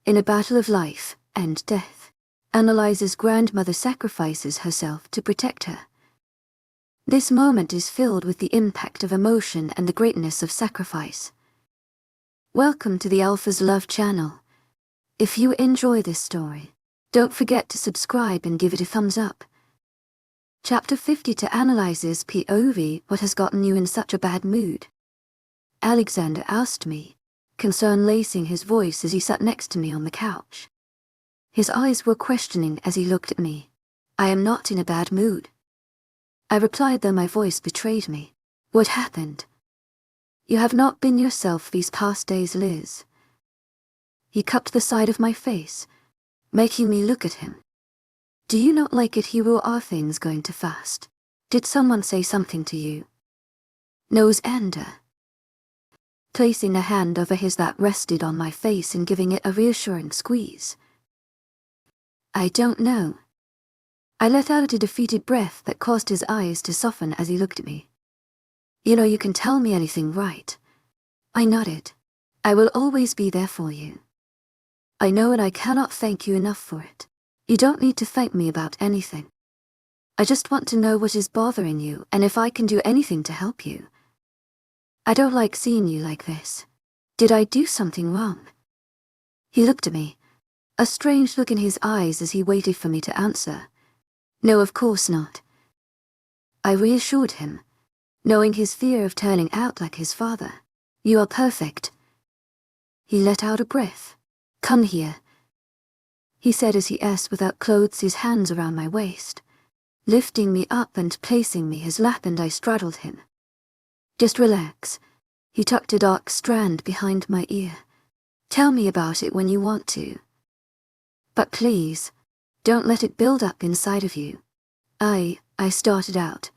In a battle of life and death, Annalise's grandmother sacrifices herself to protect her. This moment is filled with the impact of emotion and the greatness of sacrifice. Welcome to the Alpha's Love channel. If you enjoy this story, don't forget to subscribe and give it a thumbs up. Chapter 50 to Annalise's POV. What has gotten you in such a bad mood? Alexander asked me, concern lacing his voice as he sat next to me on the couch. His eyes were questioning as he looked at me. I am not in a bad mood, I replied, though my voice betrayed me. What happened? You have not been yourself these past days, Liz. He cupped the side of my face, making me look at him. Do you not like it here, or are things going too fast? Did someone say something to you? Nose ender. Placing a hand over his that rested on my face and giving it a reassuring squeeze. I don't know. I let out a defeated breath that caused his eyes to soften as he looked at me. You know you can tell me anything, right? I nodded. I will always be there for you. I know, and I cannot thank you enough for it. You don't need to thank me about anything. I just want to know what is bothering you and if I can do anything to help you. I don't like seeing you like this. Did I do something wrong? He looked at me, a strange look in his eyes as he waited for me to answer. No, of course not. I reassured him, knowing his fear of turning out like his father. You are perfect. He let out a breath. Come here, he said as he asked without clothes, his hands around my waist, lifting me up and placing me his lap, and I straddled him. Just relax. He tucked a dark strand behind my ear. Tell me about it when you want to. But please, don't let it build up inside of you. I started out,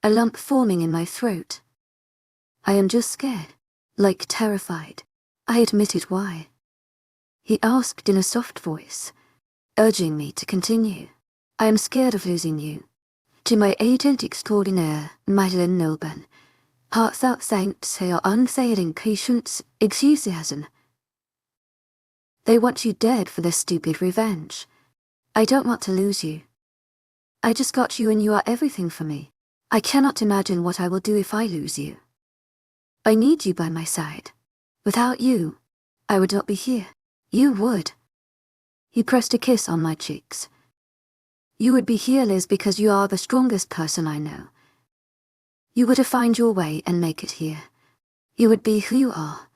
a lump forming in my throat. I am just scared, like terrified. I admitted why. He asked in a soft voice, urging me to continue. I am scared of losing you. To my agent extraordinaire, Madeleine Nilben, heartfelt thanks for your unfailing patience, enthusiasm. They want you dead for their stupid revenge. I don't want to lose you. I just got you and you are everything for me. I cannot imagine what I will do if I lose you. I need you by my side. Without you, I would not be here. You would. He pressed a kiss on my cheeks. You would be here, Liz, because you are the strongest person I know. You would find your way and make it here. You would be who you are.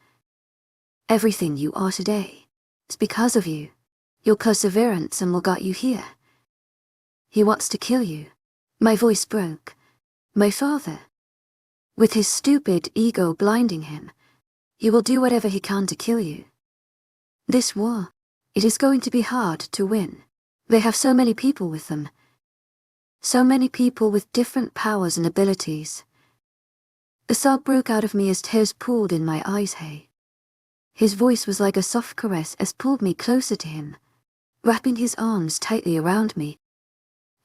Everything you are today. It's because of you. Your perseverance and what got you here. He wants to kill you. My voice broke. My father. With his stupid ego blinding him, he will do whatever he can to kill you. This war, it is going to be hard to win. They have so many people with them. So many people with different powers and abilities. A sob broke out of me as tears pooled in my eyes. Hey. His voice was like a soft caress as pulled me closer to him, wrapping his arms tightly around me.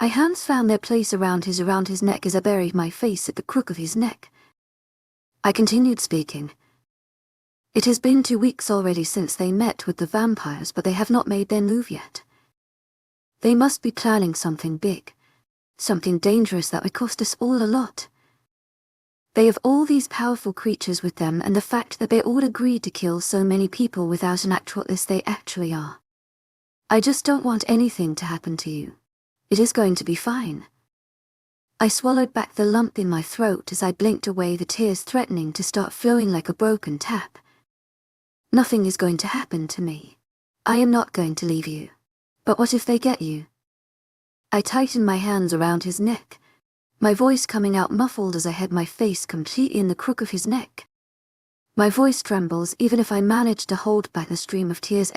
My hands found their place around his neck as I buried my face at the crook of his neck. I continued speaking. It has been 2 weeks already since they met with the vampires, but they have not made their move yet. They must be planning something big, something dangerous that would cost us all a lot. They have all these powerful creatures with them, and the fact that they all agreed to kill so many people without an actual list they actually are. I just don't want anything to happen to you. It is going to be fine. I swallowed back the lump in my throat as I blinked away, the tears threatening to start flowing like a broken tap. Nothing is going to happen to me. I am not going to leave you. But what if they get you? I tightened my hands around his neck, my voice coming out muffled as I had my face completely in the crook of his neck. My voice trembles even if I manage to hold back the stream of tears.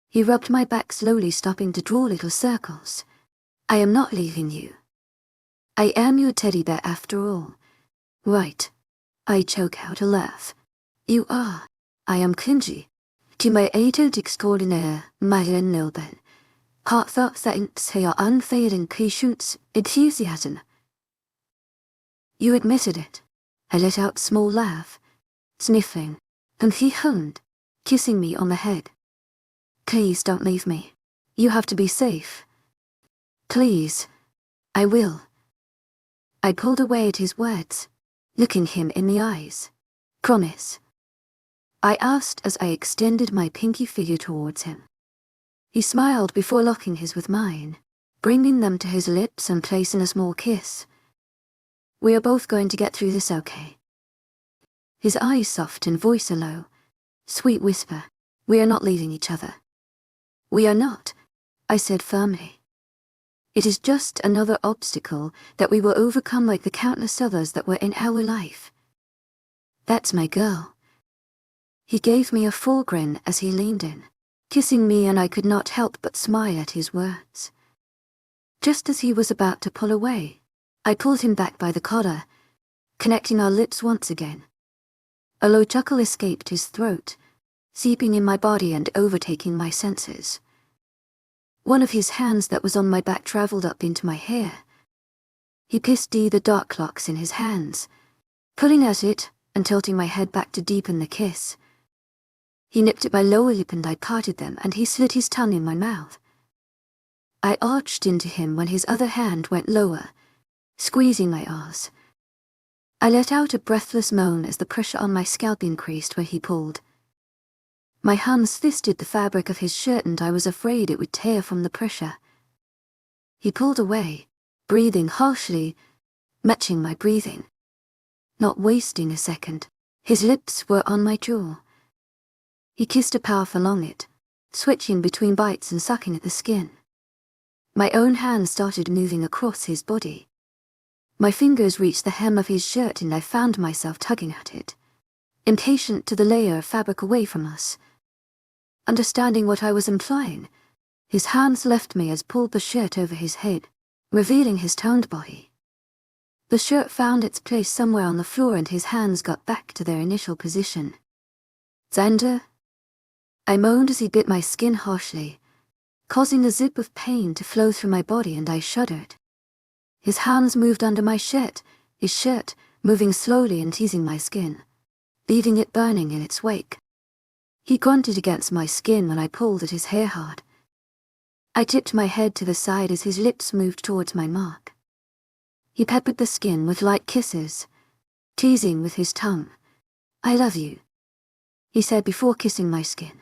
He rubbed my back slowly, stopping to draw little circles. I am not leaving you. I am your teddy bear after all. Right. I choke out a laugh. You are. I am cringy. To my agent extraordinaire, Madeleine Nilben, heartfelt thanks for your unfailing patience, enthusiasm. You admitted it. I let out a small laugh, sniffing, and he hummed, kissing me on the head. Please don't leave me. You have to be safe. Please. I will. I pulled away at his words, looking him in the eyes. Promise. I asked as I extended my pinky finger towards him. He smiled before locking his with mine, bringing them to his lips and placing a small kiss. We are both going to get through this okay. His eyes soft and voice a low, sweet whisper. We are not leaving each other. We are not, I said firmly. It is just another obstacle that we will overcome like the countless others that were in our life. That's my girl. He gave me a full grin as he leaned in, kissing me, and I could not help but smile at his words. Just as he was about to pull away, I pulled him back by the collar, connecting our lips once again. A low chuckle escaped his throat, seeping in my body and overtaking my senses. One of his hands that was on my back traveled up into my hair. He kissed the dark locks in his hands, pulling at it and tilting my head back to deepen the kiss. He nipped at my lower lip and I parted them, and he slid his tongue in my mouth. I arched into him when his other hand went lower, squeezing my arse. I let out a breathless moan as the pressure on my scalp increased where he pulled. My hands fisted the fabric of his shirt and I was afraid it would tear from the pressure. He pulled away, breathing harshly, matching my breathing. Not wasting a second, his lips were on my jaw. He kissed a path along it, switching between bites and sucking at the skin. My own hand started moving across his body. My fingers reached the hem of his shirt and I found myself tugging at it, impatient to the layer of fabric away from us. Understanding what I was implying, his hands left me as pulled the shirt over his head, revealing his toned body. The shirt found its place somewhere on the floor and his hands got back to their initial position. Xander? I moaned as he bit my skin harshly, causing a zip of pain to flow through my body, and I shuddered. His hands moved under my shirt, his shirt moving slowly and teasing my skin, leaving it burning in its wake. He grunted against my skin when I pulled at his hair hard. I tipped my head to the side as his lips moved towards my mark. He peppered the skin with light kisses, teasing with his tongue. I love you, he said before kissing my skin.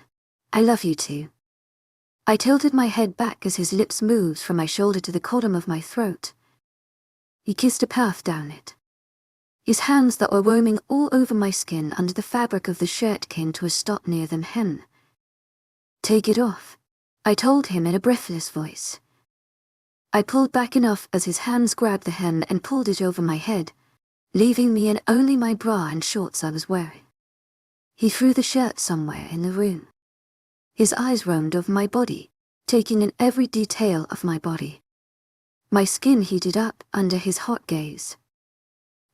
I love you too. I tilted my head back as his lips moved from my shoulder to the column of my throat. He kissed a path down it. His hands that were roaming all over my skin under the fabric of the shirt came to a stop near the hem. Take it off, I told him in a breathless voice. I pulled back enough as his hands grabbed the hem and pulled it over my head, leaving me in only my bra and shorts I was wearing. He threw the shirt somewhere in the room. His eyes roamed over my body, taking in every detail of my body. My skin heated up under his hot gaze.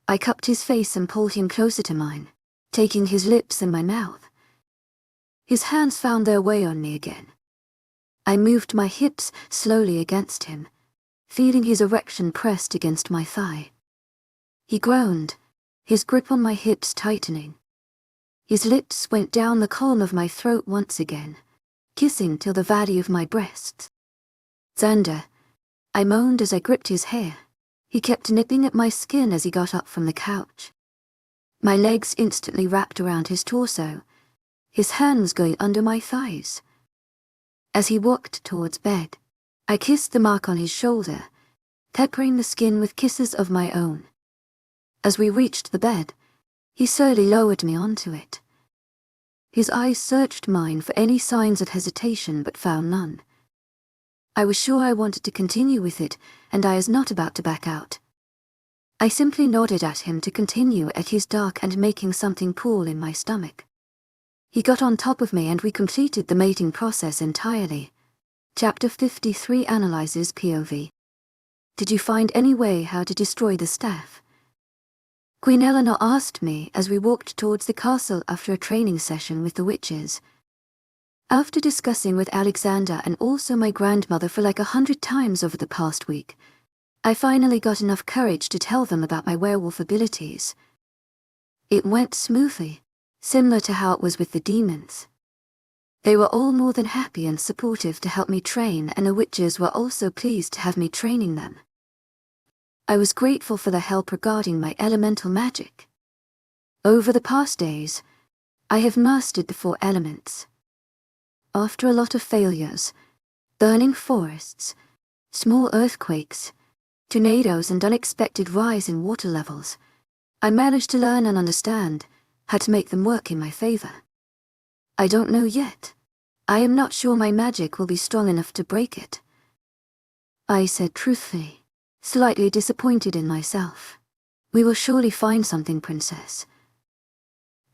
I cupped his face and pulled him closer to mine, taking his lips in my mouth. His hands found their way on me again. I moved my hips slowly against him, feeling his erection pressed against my thigh. He groaned, his grip on my hips tightening. His lips went down the column of my throat once again, kissing till the valley of my breasts. Xander, I moaned as I gripped his hair. He kept nipping at my skin as he got up from the couch. My legs instantly wrapped around his torso, his hands going under my thighs. As he walked towards bed, I kissed the mark on his shoulder, peppering the skin with kisses of my own. As we reached the bed, he slowly lowered me onto it. His eyes searched mine for any signs of hesitation but found none. I was sure I wanted to continue with it, and I was not about to back out. I simply nodded at him to continue at his dark and making something pull in my stomach. He got on top of me and we completed the mating process entirely. Chapter 53 analyzes POV. Did you find any way how to destroy the staff? Queen Eleanor asked me as we walked towards the castle after a training session with the witches. After discussing with Alexander and also my grandmother for like 100 times over the past week, I finally got enough courage to tell them about my werewolf abilities. It went smoothly, similar to how it was with the demons. They were all more than happy and supportive to help me train, and the witches were also pleased to have me training them. I was grateful for their help regarding my elemental magic. Over the past days, I have mastered the 4 elements. After a lot of failures, burning forests, small earthquakes, tornadoes and unexpected rise in water levels, I managed to learn and understand how to make them work in my favor. I don't know yet. I am not sure my magic will be strong enough to break it. I said truthfully, slightly disappointed in myself. We will surely find something, Princess.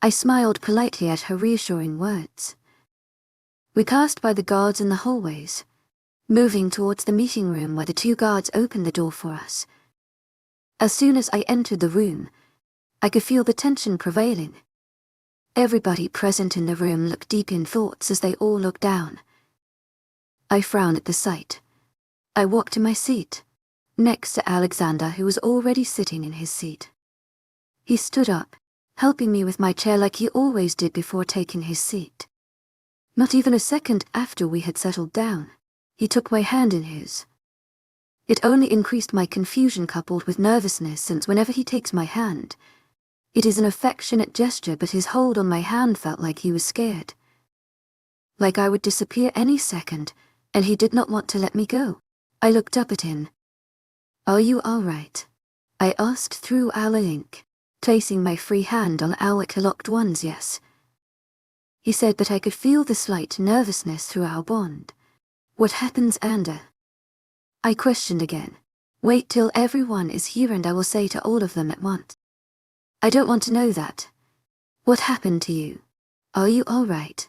I smiled politely at her reassuring words. We passed by the guards in the hallways, moving towards the meeting room where the 2 guards opened the door for us. As soon as I entered the room, I could feel the tension prevailing. Everybody present in the room looked deep in thoughts as they all looked down. I frowned at the sight. I walked to my seat, next to Alexander, who was already sitting in his seat. He stood up, helping me with my chair like he always did before taking his seat. Not even a second after we had settled down, he took my hand in his. It only increased my confusion coupled with nervousness, since whenever he takes my hand, it is an affectionate gesture, but his hold on my hand felt like he was scared. Like I would disappear any second, and he did not want to let me go. I looked up at him. "Are you all right?" I asked through our link, placing my free hand on our locked ones. "Yes," he said, but I could feel the slight nervousness through our bond. "What happens, Ander?" I questioned again. "Wait till everyone is here and I will say to all of them at once." "I don't want to know that. What happened to you? Are you all right?"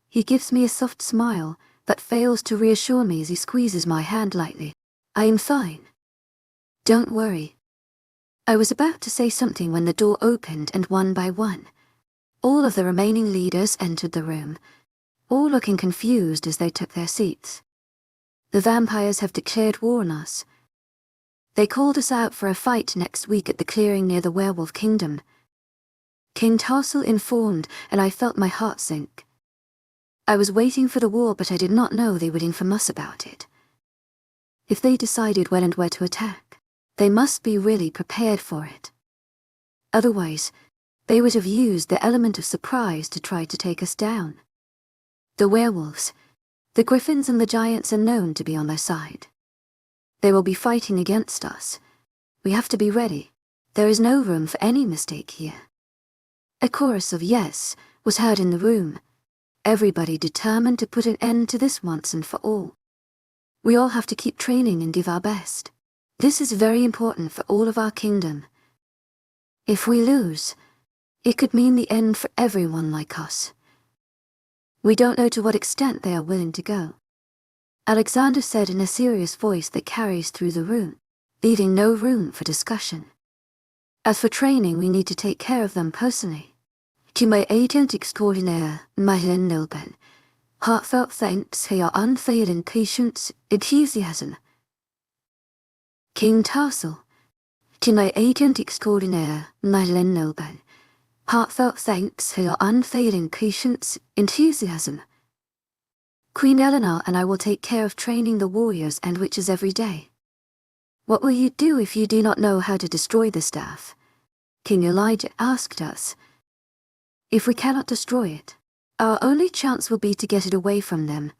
He gives me a soft smile, but fails to reassure me as he squeezes my hand lightly. "I am fine. Don't worry." I was about to say something when the door opened, and one by one, all of the remaining leaders entered the room, all looking confused as they took their seats. "The vampires have declared war on us. They called us out for a fight next week at the clearing near the Werewolf Kingdom." King Tarsel informed, and I felt my heart sink. I was waiting for the war, but I did not know they would inform us about it. If they decided when and where to attack, they must be really prepared for it. Otherwise, they would have used the element of surprise to try to take us down. The werewolves, the griffins and the giants are known to be on their side. They will be fighting against us. We have to be ready. There is no room for any mistake here. A chorus of yes was heard in the room, everybody determined to put an end to this once and for all. We all have to keep training and give our best. This is very important for all of our kingdom. If we lose, it could mean the end for everyone like us. We don't know to what extent they are willing to go," Alexander said in a serious voice that carries through the room, leaving no room for discussion. "As for training, we need to take care of them personally. To my agent extraordinaire, Madeline Nilben, heartfelt thanks for your unfailing patience, enthusiasm." King Tarsel, to my agent extraordinaire, Madeline Nilben, heartfelt thanks for your unfailing patience, enthusiasm. Queen Eleanor and I will take care of training the warriors and witches every day. What will you do if you do not know how to destroy the staff? King Elijah asked us. If we cannot destroy it, our only chance will be to get it away from them.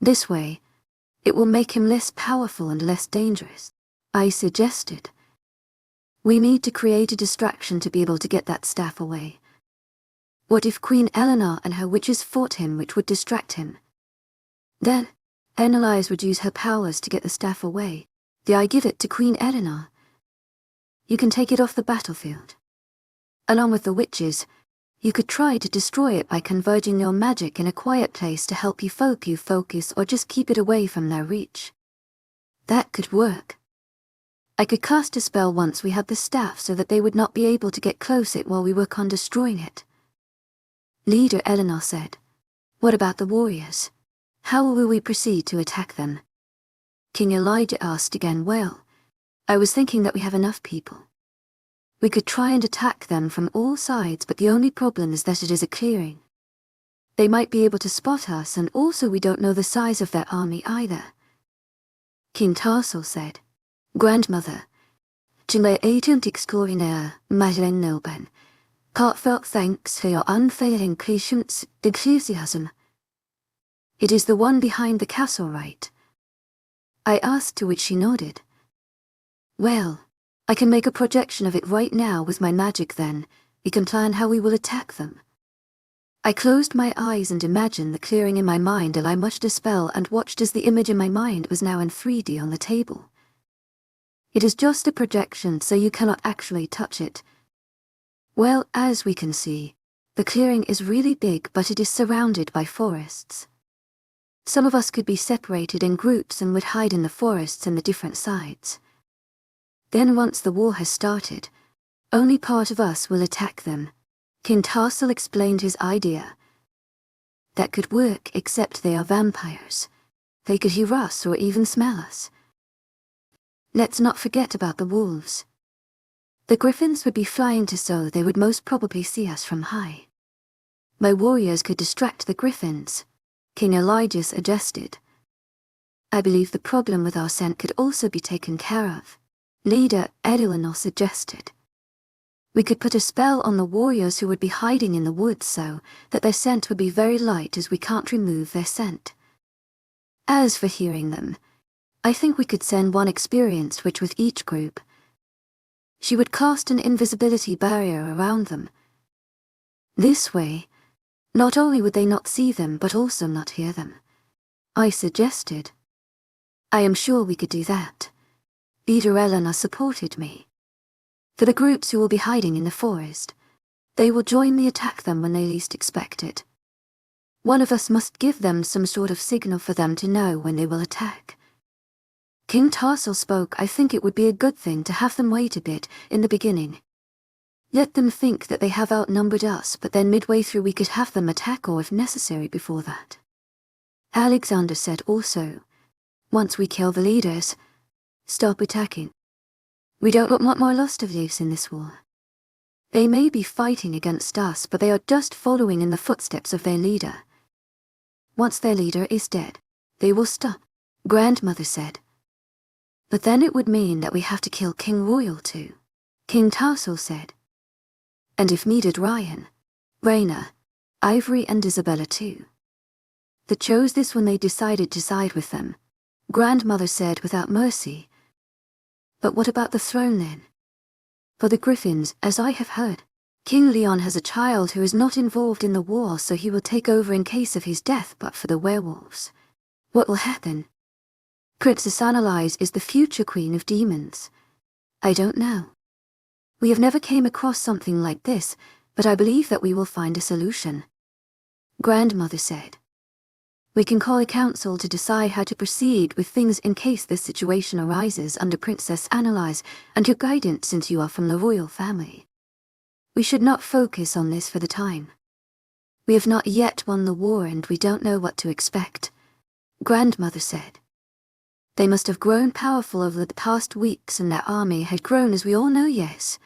This way, it will make him less powerful and less dangerous, I suggested. We need to create a distraction to be able to get that staff away. What if Queen Eleanor and her witches fought him, which would distract him? Then, Annalise would use her powers to get the staff away. I give it to Queen Eleanor. You can take it off the battlefield. Along with the witches, you could try to destroy it by converging your magic in a quiet place to help you focus, or just keep it away from their reach. That could work. I could cast a spell once we had the staff so that they would not be able to get close it while we work on destroying it. Leader Eleanor said, "What about the warriors? How will we proceed to attack them?" King Elijah asked again. "Well, I was thinking that we have enough people. We could try and attack them from all sides, but the only problem is that it is a clearing. They might be able to spot us, and also we don't know the size of their army either. King Tarsal said, Grandmother, Chile agent extraordinaire, Madeleine Nilben, heartfelt thanks for your unfailing patience, enthusiasm. It is the one behind the castle, right? I asked, to which she nodded. Well, I can make a projection of it right now with my magic then. We can plan how we will attack them. I closed my eyes and imagined the clearing in my mind while I mushed a spell and watched as the image in my mind was now in 3D on the table. It is just a projection, so you cannot actually touch it. Well, as we can see, the clearing is really big, but it is surrounded by forests. Some of us could be separated in groups and would hide in the forests and the different sides. Then once the war has started, only part of us will attack them. King Tarsal explained his idea. That could work, except they are vampires. They could hear us or even smell us. Let's not forget about the wolves. The griffins would be flying to, so they would most probably see us from high. My warriors could distract the griffins, King Elijah suggested. I believe the problem with our scent could also be taken care of, Leader Eleanor suggested. We could put a spell on the warriors who would be hiding in the woods so that their scent would be very light, as we can't remove their scent. As for hearing them, I think we could send one experienced witch with each group. She would cast an invisibility barrier around them. This way, not only would they not see them but also not hear them. I suggested. I am sure we could do that. Leader Eleanor supported me. For the groups who will be hiding in the forest, they will join the attack them when they least expect it. One of us must give them some sort of signal for them to know when they will attack. King Tarsal spoke. I think it would be a good thing to have them wait a bit in the beginning. Let them think that they have outnumbered us, but then midway through we could have them attack, or if necessary before that. Alexander said also, once we kill the leaders, stop attacking. We don't want more lost of lives in this war. They may be fighting against us, but they are just following in the footsteps of their leader. Once their leader is dead, they will stop, Grandmother said. But then it would mean that we have to kill King Royal too, King Tarsal said. And if needed, Ryan, Raina, Ivory and Isabella too. They chose this when they decided to side with them, Grandmother said without mercy. But what about the throne then? For the Griffins, as I have heard, King Leon has a child who is not involved in the war, so he will take over in case of his death. But for the werewolves, what will happen? Princess Annalise is the future queen of demons. I don't know. We have never came across something like this, but I believe that we will find a solution. Grandmother said. We can call a council to decide how to proceed with things in case this situation arises under Princess Annalise and your guidance, since you are from the royal family. We should not focus on this for the time. We have not yet won the war and we don't know what to expect, Grandmother said. They must have grown powerful over the past weeks, and their army had grown, as we all know, yes.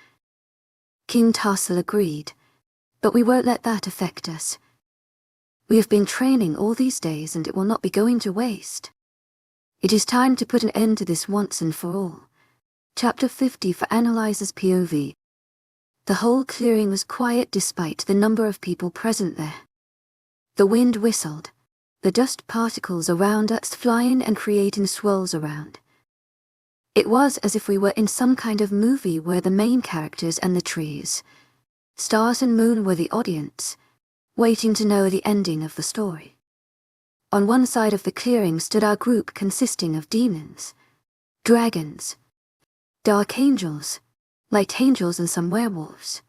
King Tarsal agreed, but we won't let that affect us. We have been training all these days and it will not be going to waste. It is time to put an end to this once and for all. Chapter 50 for Annalise's POV. The whole clearing was quiet despite the number of people present there. The wind whistled, the dust particles around us flying and creating swirls around. It was as if we were in some kind of movie where the main characters and the trees, stars and moon were the audience, waiting to know the ending of the story. On one side of the clearing stood our group consisting of demons, dragons, dark angels, light angels and some werewolves.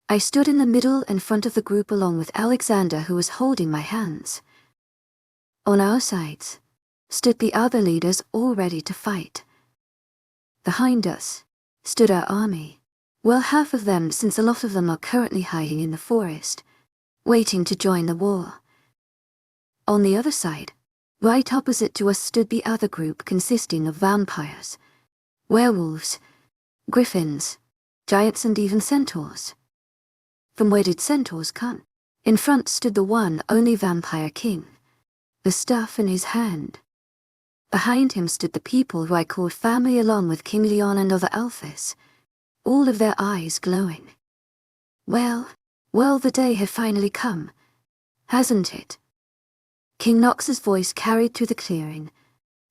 I stood in the middle and front of the group along with Alexander, who was holding my hands. On our sides stood the other leaders, all ready to fight. Behind us stood our army, well, half of them, since a lot of them are currently hiding in the forest, waiting to join the war. On the other side, right opposite to us, stood the other group consisting of vampires, werewolves, griffins, giants and even centaurs. From where did centaurs come? In front stood the one only vampire king, the staff in his hand. Behind him stood the people who I called family along with King Leon and other alphas, all of their eyes glowing. Well, the day had finally come, hasn't it? King Nox's voice carried through the clearing,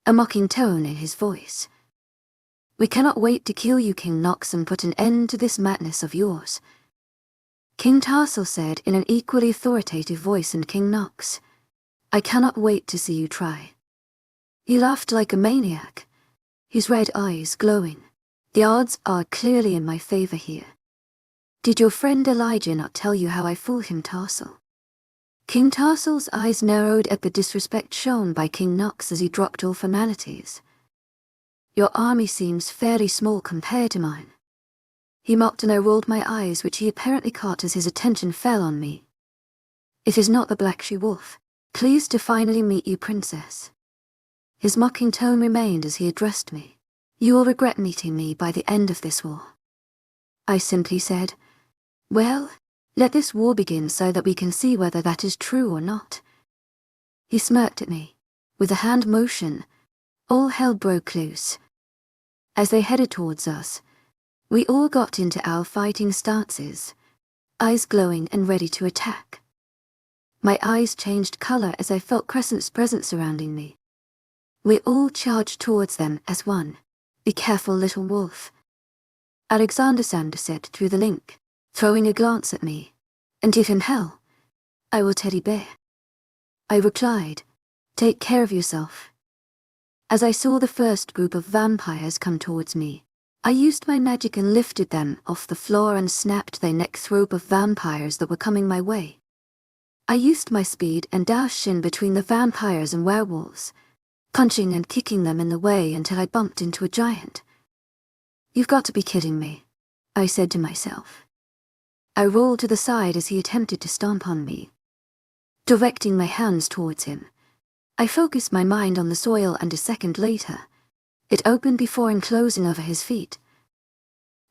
a mocking tone in his voice. We cannot wait to kill you, King Nox, and put an end to this madness of yours. King Tarsel said in an equally authoritative voice, and King Nox, I cannot wait to see you try. He laughed like a maniac, his red eyes glowing. The odds are clearly in my favor here. Did your friend Elijah not tell you how I fooled him, Tarsel? King Tarsel's eyes narrowed at the disrespect shown by King Nox as he dropped all formalities. Your army seems fairly small compared to mine. He mocked, and I rolled my eyes, which he apparently caught as his attention fell on me. It is not the Black She-Wolf. Pleased to finally meet you, Princess. His mocking tone remained as he addressed me. You will regret meeting me by the end of this war. I simply said, well, let this war begin so that we can see whether that is true or not. He smirked at me. With a hand motion, all hell broke loose. As they headed towards us, we all got into our fighting stances, eyes glowing and ready to attack. My eyes changed color as I felt Crescent's presence surrounding me. We all charged towards them as one. Be careful, little wolf, Alexander Sander said through the link, throwing a glance at me. And give him hell. I will, teddy bear. I replied, take care of yourself. As I saw the first group of vampires come towards me, I used my magic and lifted them off the floor and snapped their necks rope of vampires that were coming my way. I used my speed and dashed in between the vampires and werewolves, punching and kicking them in the way until I bumped into a giant. You've got to be kidding me, I said to myself. I rolled to the side as he attempted to stomp on me. Directing my hands towards him, I focused my mind on the soil, and a second later, it opened before enclosing over his feet.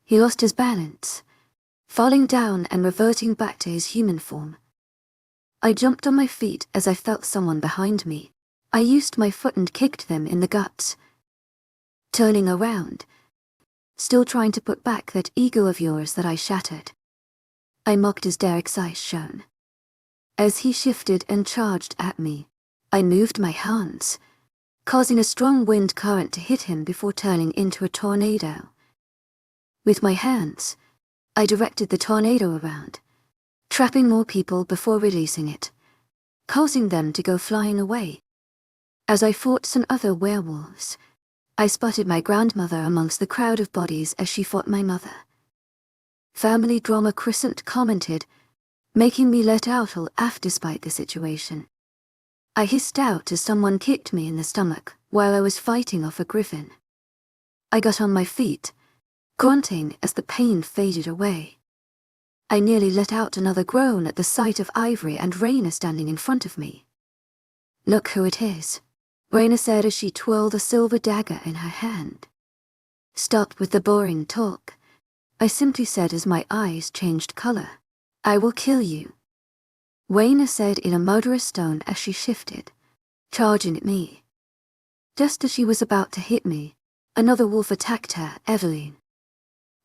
He lost his balance, falling down and reverting back to his human form. I jumped on my feet as I felt someone behind me. I used my foot and kicked them in the guts. Turning around, still trying to put back that ego of yours that I shattered, I mocked as Derek's eyes shone. As he shifted and charged at me, I moved my hands, causing a strong wind current to hit him before turning into a tornado. With my hands, I directed the tornado around, trapping more people before releasing it, causing them to go flying away. As I fought some other werewolves, I spotted my grandmother amongst the crowd of bodies as she fought my mother. Family drama Crescent commented, making me let out a laugh despite the situation. I hissed out as someone kicked me in the stomach while I was fighting off a griffin. I got on my feet, grunting as the pain faded away. I nearly let out another groan at the sight of Ivory and Raina standing in front of me. Look who it is, Raina said as she twirled a silver dagger in her hand. Stop with the boring talk, I simply said as my eyes changed color. I will kill you, Raina said in a murderous tone as she shifted, charging at me. Just as she was about to hit me, another wolf attacked her, Eveline.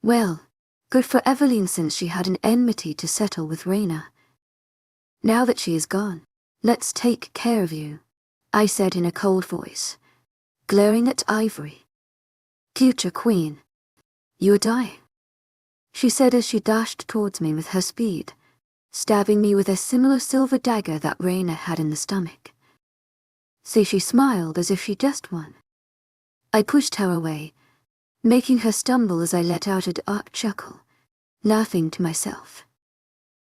Well, good for Eveline since she had an enmity to settle with Raina. Now that she is gone, let's take care of you, I said in a cold voice, glaring at Ivory. Future queen, you are dying, she said as she dashed towards me with her speed, stabbing me with a similar silver dagger that Raina had in the stomach. See, she smiled as if she just won. I pushed her away, making her stumble as I let out a dark chuckle, laughing to myself.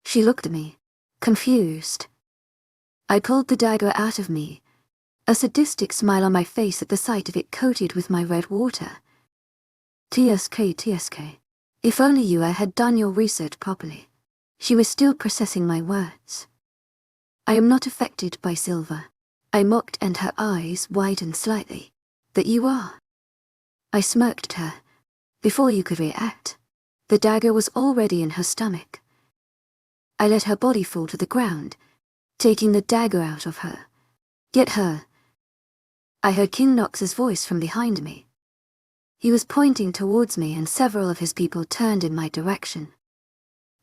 She looked at me, confused. I pulled the dagger out of me, a sadistic smile on my face at the sight of it coated with my red water. TSK. If only you had done your research properly. She was still processing my words. I am not affected by silver, I mocked, and her eyes widened slightly. That you are. I smirked at her. Before you could react, the dagger was already in her stomach. I let her body fall to the ground, taking the dagger out of her. Get her. I heard King Nox's voice from behind me. He was pointing towards me and several of his people turned in my direction.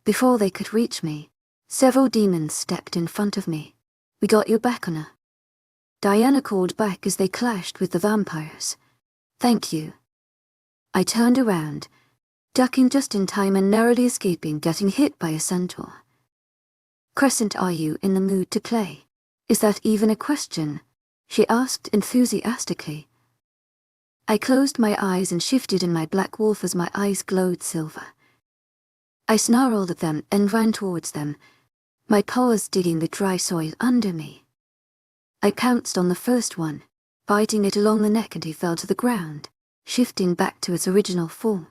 Before they could reach me, several demons stepped in front of me. We got your back, Honor. Diana called back as they clashed with the vampires. Thank you. I turned around, ducking just in time and narrowly escaping getting hit by a centaur. Crescent, are you in the mood to play? Is that even a question? She asked enthusiastically. I closed my eyes and shifted in my black wolf as my eyes glowed silver. I snarled at them and ran towards them, my paws digging the dry soil under me. I pounced on the first one, biting it along the neck, and he fell to the ground, shifting back to its original form.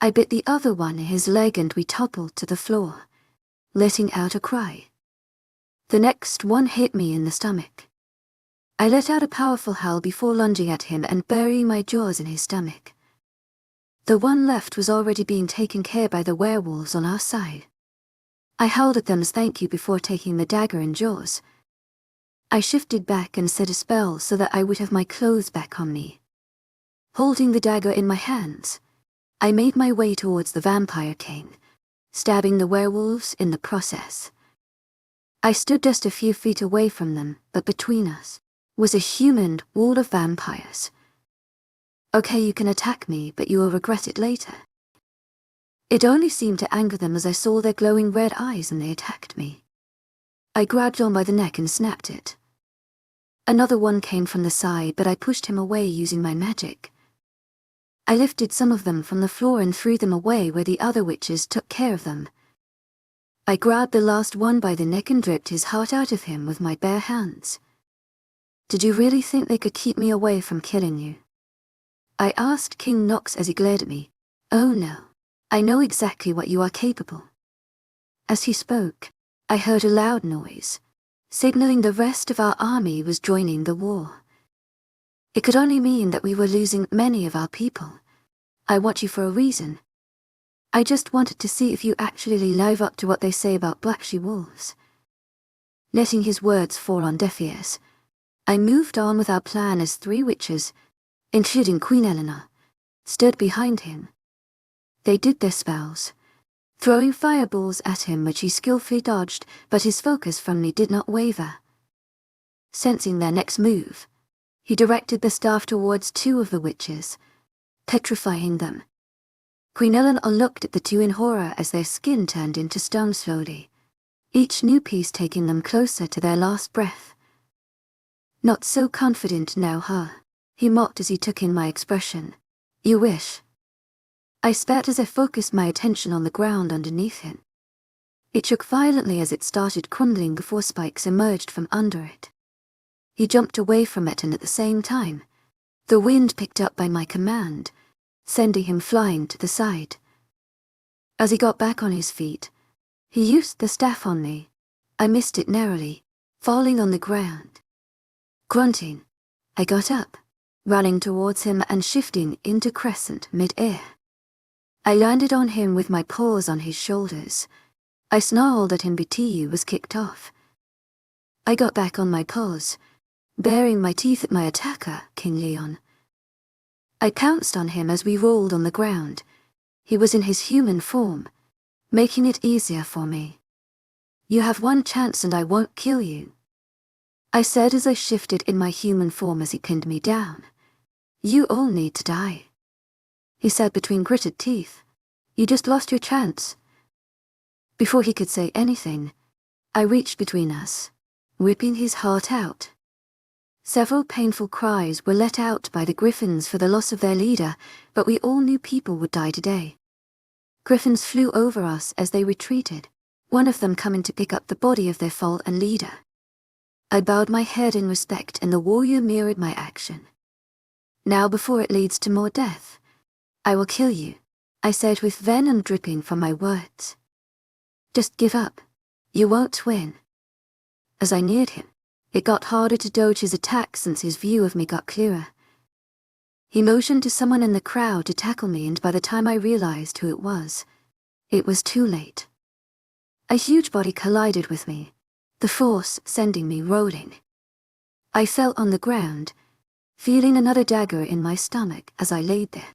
I bit the other one in his leg and we toppled to the floor, letting out a cry. The next one hit me in the stomach. I let out a powerful howl before lunging at him and burying my jaws in his stomach. The one left was already being taken care by the werewolves on our side. I howled at them as thank you before taking the dagger and jaws. I shifted back and said a spell so that I would have my clothes back on me. Holding the dagger in my hands, I made my way towards the vampire king, stabbing the werewolves in the process. I stood just a few feet away from them, but between us was a human wall of vampires. Okay, you can attack me, but you will regret it later. It only seemed to anger them as I saw their glowing red eyes and they attacked me. I grabbed on by the neck and snapped it. Another one came from the side, but I pushed him away using my magic. I lifted some of them from the floor and threw them away where the other witches took care of them. I grabbed the last one by the neck and ripped his heart out of him with my bare hands. Did you really think they could keep me away from killing you? I asked King Nox as he glared at me. Oh no, I know exactly what you are capable. As he spoke, I heard a loud noise, signaling the rest of our army was joining the war. It could only mean that we were losing many of our people. I want you for a reason. I just wanted to see if you actually live up to what they say about black she-wolves. Letting his words fall on deaf ears, I moved on with our plan as 3 witches, including Queen Eleanor, stood behind him. They did their spells, throwing fireballs at him which he skillfully dodged, but his focus from me did not waver. Sensing their next move, he directed the staff towards 2 of the witches, petrifying them. Queen Eleanor looked at the 2 in horror as their skin turned into stone slowly, each new piece taking them closer to their last breath. Not so confident now, huh? He mocked as he took in my expression. You wish. I spat as I focused my attention on the ground underneath him. It shook violently as it started crumbling before spikes emerged from under it. He jumped away from it, and at the same time, the wind picked up by my command, sending him flying to the side. As he got back on his feet, he used the staff on me. I missed it narrowly, falling on the ground. Grunting, I got up, running towards him and shifting into crescent mid-air. I landed on him with my paws on his shoulders. I snarled at him, BTU was kicked off. I got back on my paws, baring my teeth at my attacker, King Leon. I pounced on him as we rolled on the ground. He was in his human form, making it easier for me. You have one chance and I won't kill you, I said as I shifted in my human form as he pinned me down. You all need to die, he said between gritted teeth. You just lost your chance. Before he could say anything, I reached between us, ripping his heart out. Several painful cries were let out by the griffins for the loss of their leader, but we all knew people would die today. Griffins flew over us as they retreated, one of them coming to pick up the body of their fallen leader. I bowed my head in respect and the warrior mirrored my action. Now before it leads to more death, I will kill you, I said with venom dripping from my words. Just give up. You won't win. As I neared him, it got harder to dodge his attack since his view of me got clearer. He motioned to someone in the crowd to tackle me, and by the time I realized who it was too late. A huge body collided with me, the force sending me rolling. I fell on the ground, feeling another dagger in my stomach as I laid there.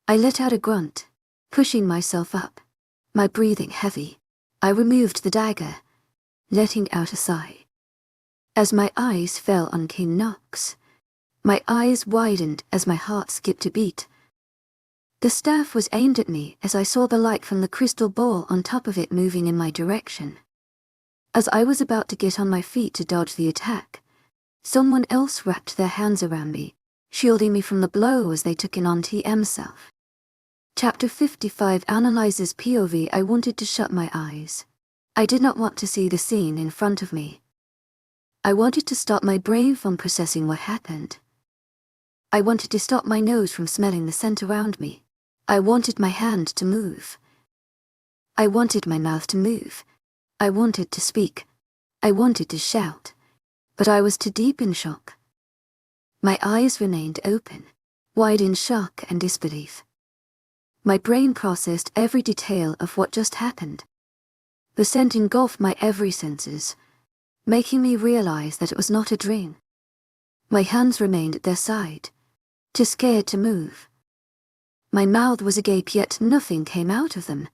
I let out a grunt, pushing myself up, my breathing heavy. I removed the dagger, letting out a sigh. As my eyes fell on King Nox, my eyes widened as my heart skipped a beat. The staff was aimed at me as I saw the light from the crystal ball on top of it moving in my direction. As I was about to get on my feet to dodge the attack, someone else wrapped their hands around me, shielding me from the blow as they took in on TM self. Chapter 55 analyzes POV. I wanted to shut my eyes. I did not want to see the scene in front of me. I wanted to stop my brain from processing what happened. I wanted to stop my nose from smelling the scent around me. I wanted my hand to move. I wanted my mouth to move. I wanted to speak. I wanted to shout. But I was too deep in shock. My eyes remained open, wide in shock and disbelief. My brain processed every detail of what just happened. The scent engulfed my every senses, making me realize that it was not a dream. My hands remained at their side, too scared to move. My mouth was agape, yet nothing came out of them.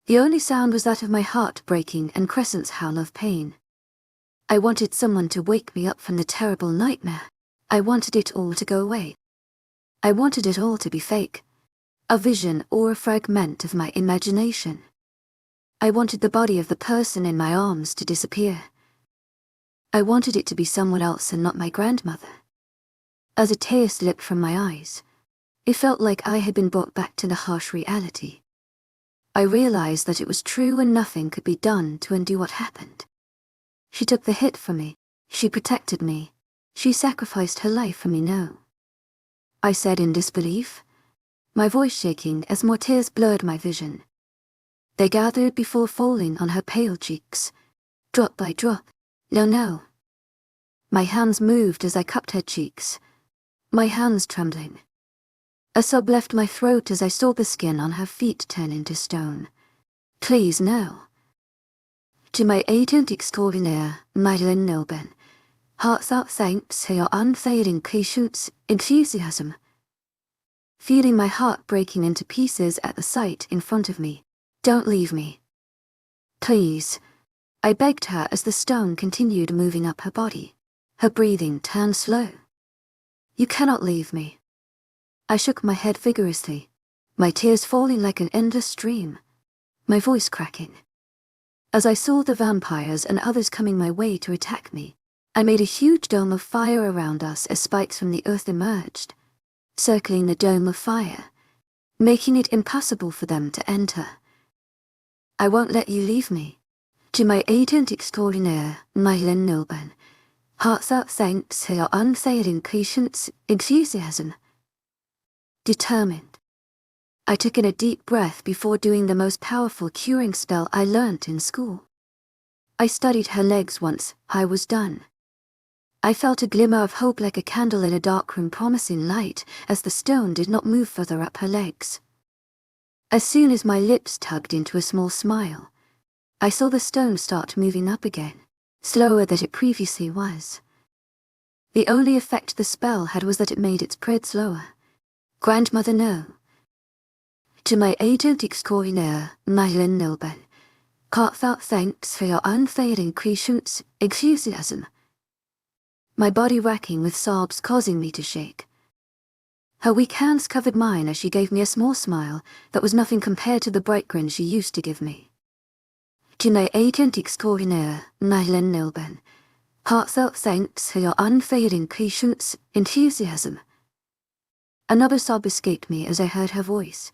The only sound was that of my heart breaking and Crescent's howl of pain. I wanted someone to wake me up from the terrible nightmare. I wanted it all to go away. I wanted it all to be fake, a vision or a fragment of my imagination. I wanted the body of the person in my arms to disappear. I wanted it to be someone else and not my grandmother. As a tear slipped from my eyes, it felt like I had been brought back to the harsh reality. I realized that it was true and nothing could be done to undo what happened. She took the hit for me. She protected me. She sacrificed her life for me. No, I said in disbelief, my voice shaking as more tears blurred my vision. They gathered before falling on her pale cheeks, drop by drop. No. My hands moved as I cupped her cheeks, my hands trembling. A sob left my throat as I saw the skin on her feet turn into stone. Please, no. To my agent extraordinaire, Madeleine Nilben, heartfelt thanks for your unfailing patience, enthusiasm. Feeling my heart breaking into pieces at the sight in front of me. Don't leave me. Please, I begged her as the stone continued moving up her body. Her breathing turned slow. You cannot leave me. I shook my head vigorously, my tears falling like an endless stream, my voice cracking. As I saw the vampires and others coming my way to attack me, I made a huge dome of fire around us as spikes from the earth emerged, circling the dome of fire, making it impossible for them to enter. I won't let you leave me. To my agent extraordinaire, Madeleine Nilben, heartfelt thanks for your unfailing patience, enthusiasm. Determined. I took in a deep breath before doing the most powerful curing spell I learnt in school. I studied her legs once I was done. I felt a glimmer of hope like a candle in a dark room promising light as the stone did not move further up her legs. As soon as my lips tugged into a small smile, I saw the stone start moving up again, slower than it previously was. The only effect the spell had was that it made its tread slower. Grandmother, no. To my agent extraordinaire, Madeleine Nilben, heartfelt thanks for your unfailing patience, enthusiasm. My body racking with sobs causing me to shake. Her weak hands covered mine as she gave me a small smile that was nothing compared to the bright grin she used to give me. To my agent extraordinaire, Madeleine Nilben, heartfelt thanks for your unfailing patience, enthusiasm. Another sob escaped me as I heard her voice.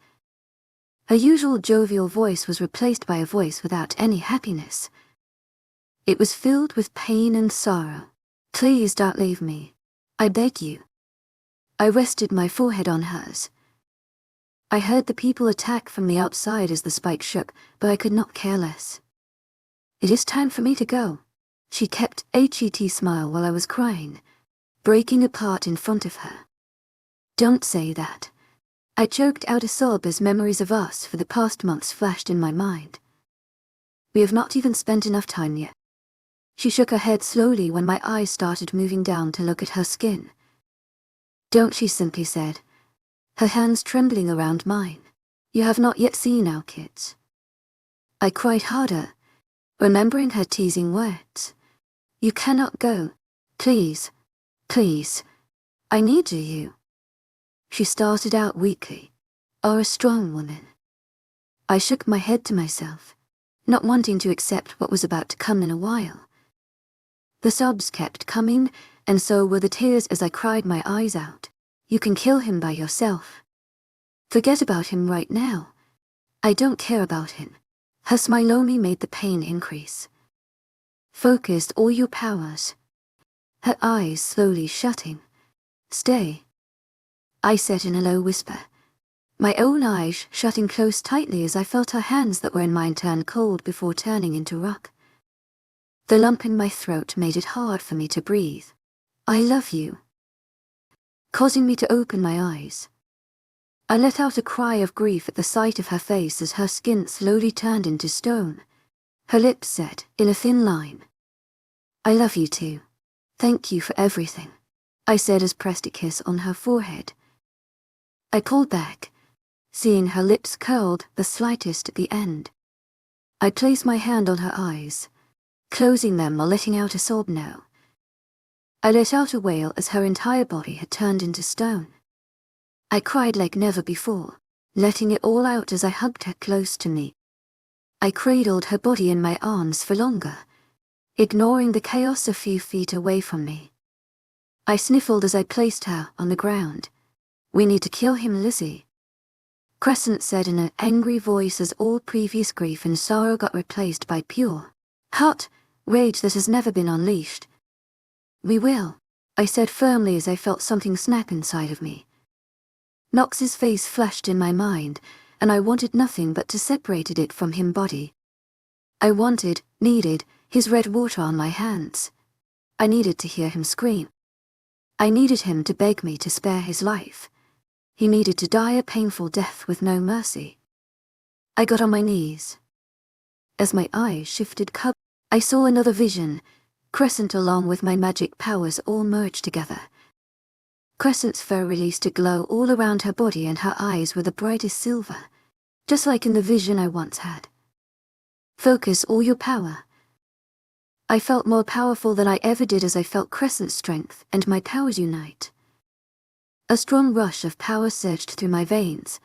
Her usual jovial voice was replaced by a voice without any happiness. It was filled with pain and sorrow. Please don't leave me. I beg you. I rested my forehead on hers. I heard the people attack from the outside as the spike shook, but I could not care less. It is time for me to go. She kept a cheaty smile while I was crying, breaking apart in front of her. Don't say that. I choked out a sob as memories of us for the past months flashed in my mind. We have not even spent enough time yet. She shook her head slowly when my eyes started moving down to look at her skin. Don't, she simply said, her hands trembling around mine. You have not yet seen our kids. I cried harder, remembering her teasing words. You cannot go. Please, please. I need you. She started out weakly. Are a strong woman. I shook my head to myself, not wanting to accept what was about to come in a while. The sobs kept coming, and so were the tears as I cried my eyes out. You can kill him by yourself. Forget about him right now. I don't care about him. Her smile only made the pain increase. Focus all your powers. Her eyes slowly shutting. Stay. I said in a low whisper. My own eyes shutting close tightly as I felt her hands that were in mine turn cold before turning into rock. The lump in my throat made it hard for me to breathe. I love you. Causing me to open my eyes. I let out a cry of grief at the sight of her face as her skin slowly turned into stone. Her lips said, in a thin line, I love you too. Thank you for everything, I said as pressed a kiss on her forehead. I pulled back, seeing her lips curled the slightest at the end. I placed my hand on her eyes, closing them while letting out a sob now. I let out a wail as her entire body had turned into stone. I cried like never before, letting it all out as I hugged her close to me. I cradled her body in my arms for longer, ignoring the chaos a few feet away from me. I sniffled as I placed her on the ground. We need to kill him, Lizzie, Crescent said in an angry voice as all previous grief and sorrow got replaced by pure, hot rage that has never been unleashed. We will, I said firmly as I felt something snap inside of me. Knox's face flashed in my mind, and I wanted nothing but to separate it from him body. I needed, his red water on my hands. I needed to hear him scream. I needed him to beg me to spare his life. He needed to die a painful death with no mercy. I got on my knees. As my eyes shifted I saw another vision, Crescent along with my magic powers all merged together. Crescent's fur released a glow all around her body and her eyes were the brightest silver, just like in the vision I once had. Focus all your power. I felt more powerful than I ever did as I felt Crescent's strength and my powers unite. A strong rush of power surged through my veins,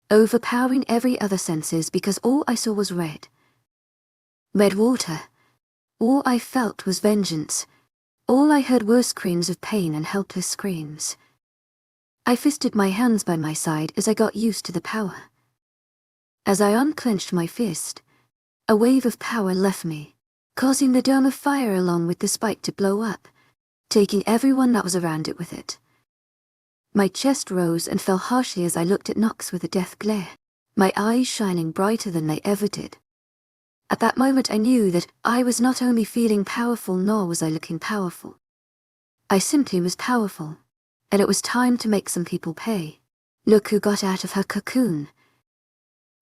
overpowering every other senses because all I saw was red. Red water. All I felt was vengeance. All I heard were screams of pain and helpless screams. I fisted my hands by my side as I got used to the power. As I unclenched my fist, a wave of power left me, causing the dome of fire along with the spike to blow up, taking everyone that was around it with it. My chest rose and fell harshly as I looked at Nox with a death glare, my eyes shining brighter than they ever did. At that moment I knew that I was not only feeling powerful nor was I looking powerful. I simply was powerful, and it was time to make some people pay. Look who got out of her cocoon.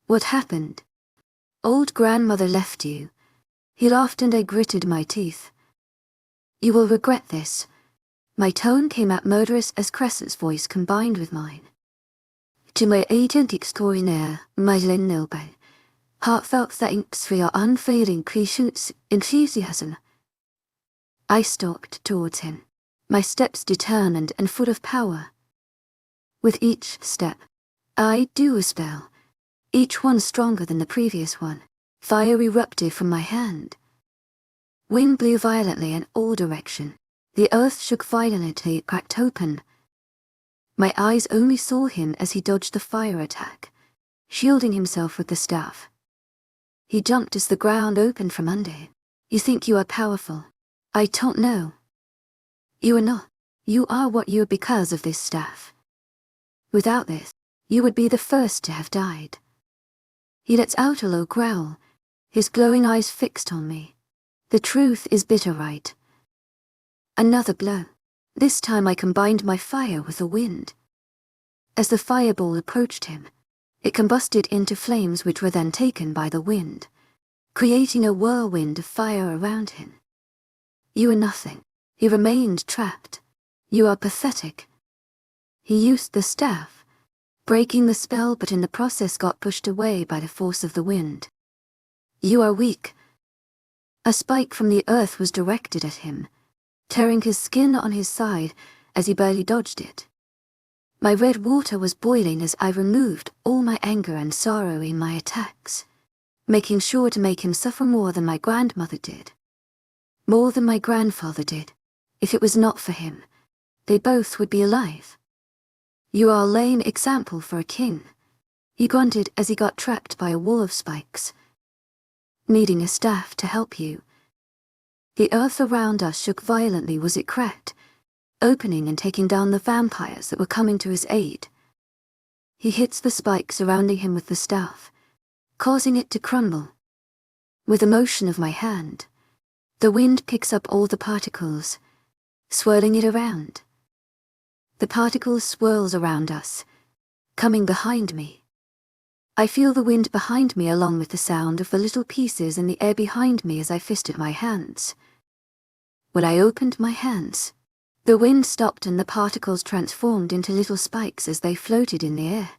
What happened? Old grandmother left you. He laughed and I gritted my teeth. You will regret this. My tone came out murderous as Crescent's voice combined with mine. To my agent extraordinaire, Madeleine Nilbin, heartfelt thanks for your unfailing patience, enthusiasm. I stalked towards him, my steps determined and full of power. With each step, I do a spell, each one stronger than the previous one. Fire erupted from my hand. Wind blew violently in all directions. The earth shook violently, it cracked open. My eyes only saw him as he dodged the fire attack, shielding himself with the staff. He jumped as the ground opened from under him. You think you are powerful. I don't know. You are not. You are what you are because of this staff. Without this, you would be the first to have died. He lets out a low growl, his glowing eyes fixed on me. The truth is bitter, right? Another blow. This time I combined my fire with the wind. As the fireball approached him, it combusted into flames which were then taken by the wind. creating a whirlwind of fire around him. You are nothing. He remained trapped. You are pathetic. He used the staff, breaking the spell, but in the process got pushed away by the force of the wind. You are weak. A spike from the earth was directed at him, tearing his skin on his side as he barely dodged it. My red water was boiling as I removed all my anger and sorrow in my attacks, making sure to make him suffer more than my grandmother did. More than my grandfather did. If it was not for him, they both would be alive. You are a lame example for a king, he grunted as he got trapped by a wall of spikes, needing a staff to help you. The earth around us shook violently as it cracked, opening and taking down the vampires that were coming to his aid. He hits the spikes surrounding him with the staff, causing it to crumble. With the motion of my hand, the wind picks up all the particles, swirling it around. The particles swirls around us, coming behind me. I feel the wind behind me along with the sound of the little pieces in the air behind me as I fisted my hands. When I opened my hands, the wind stopped and the particles transformed into little spikes as they floated in the air.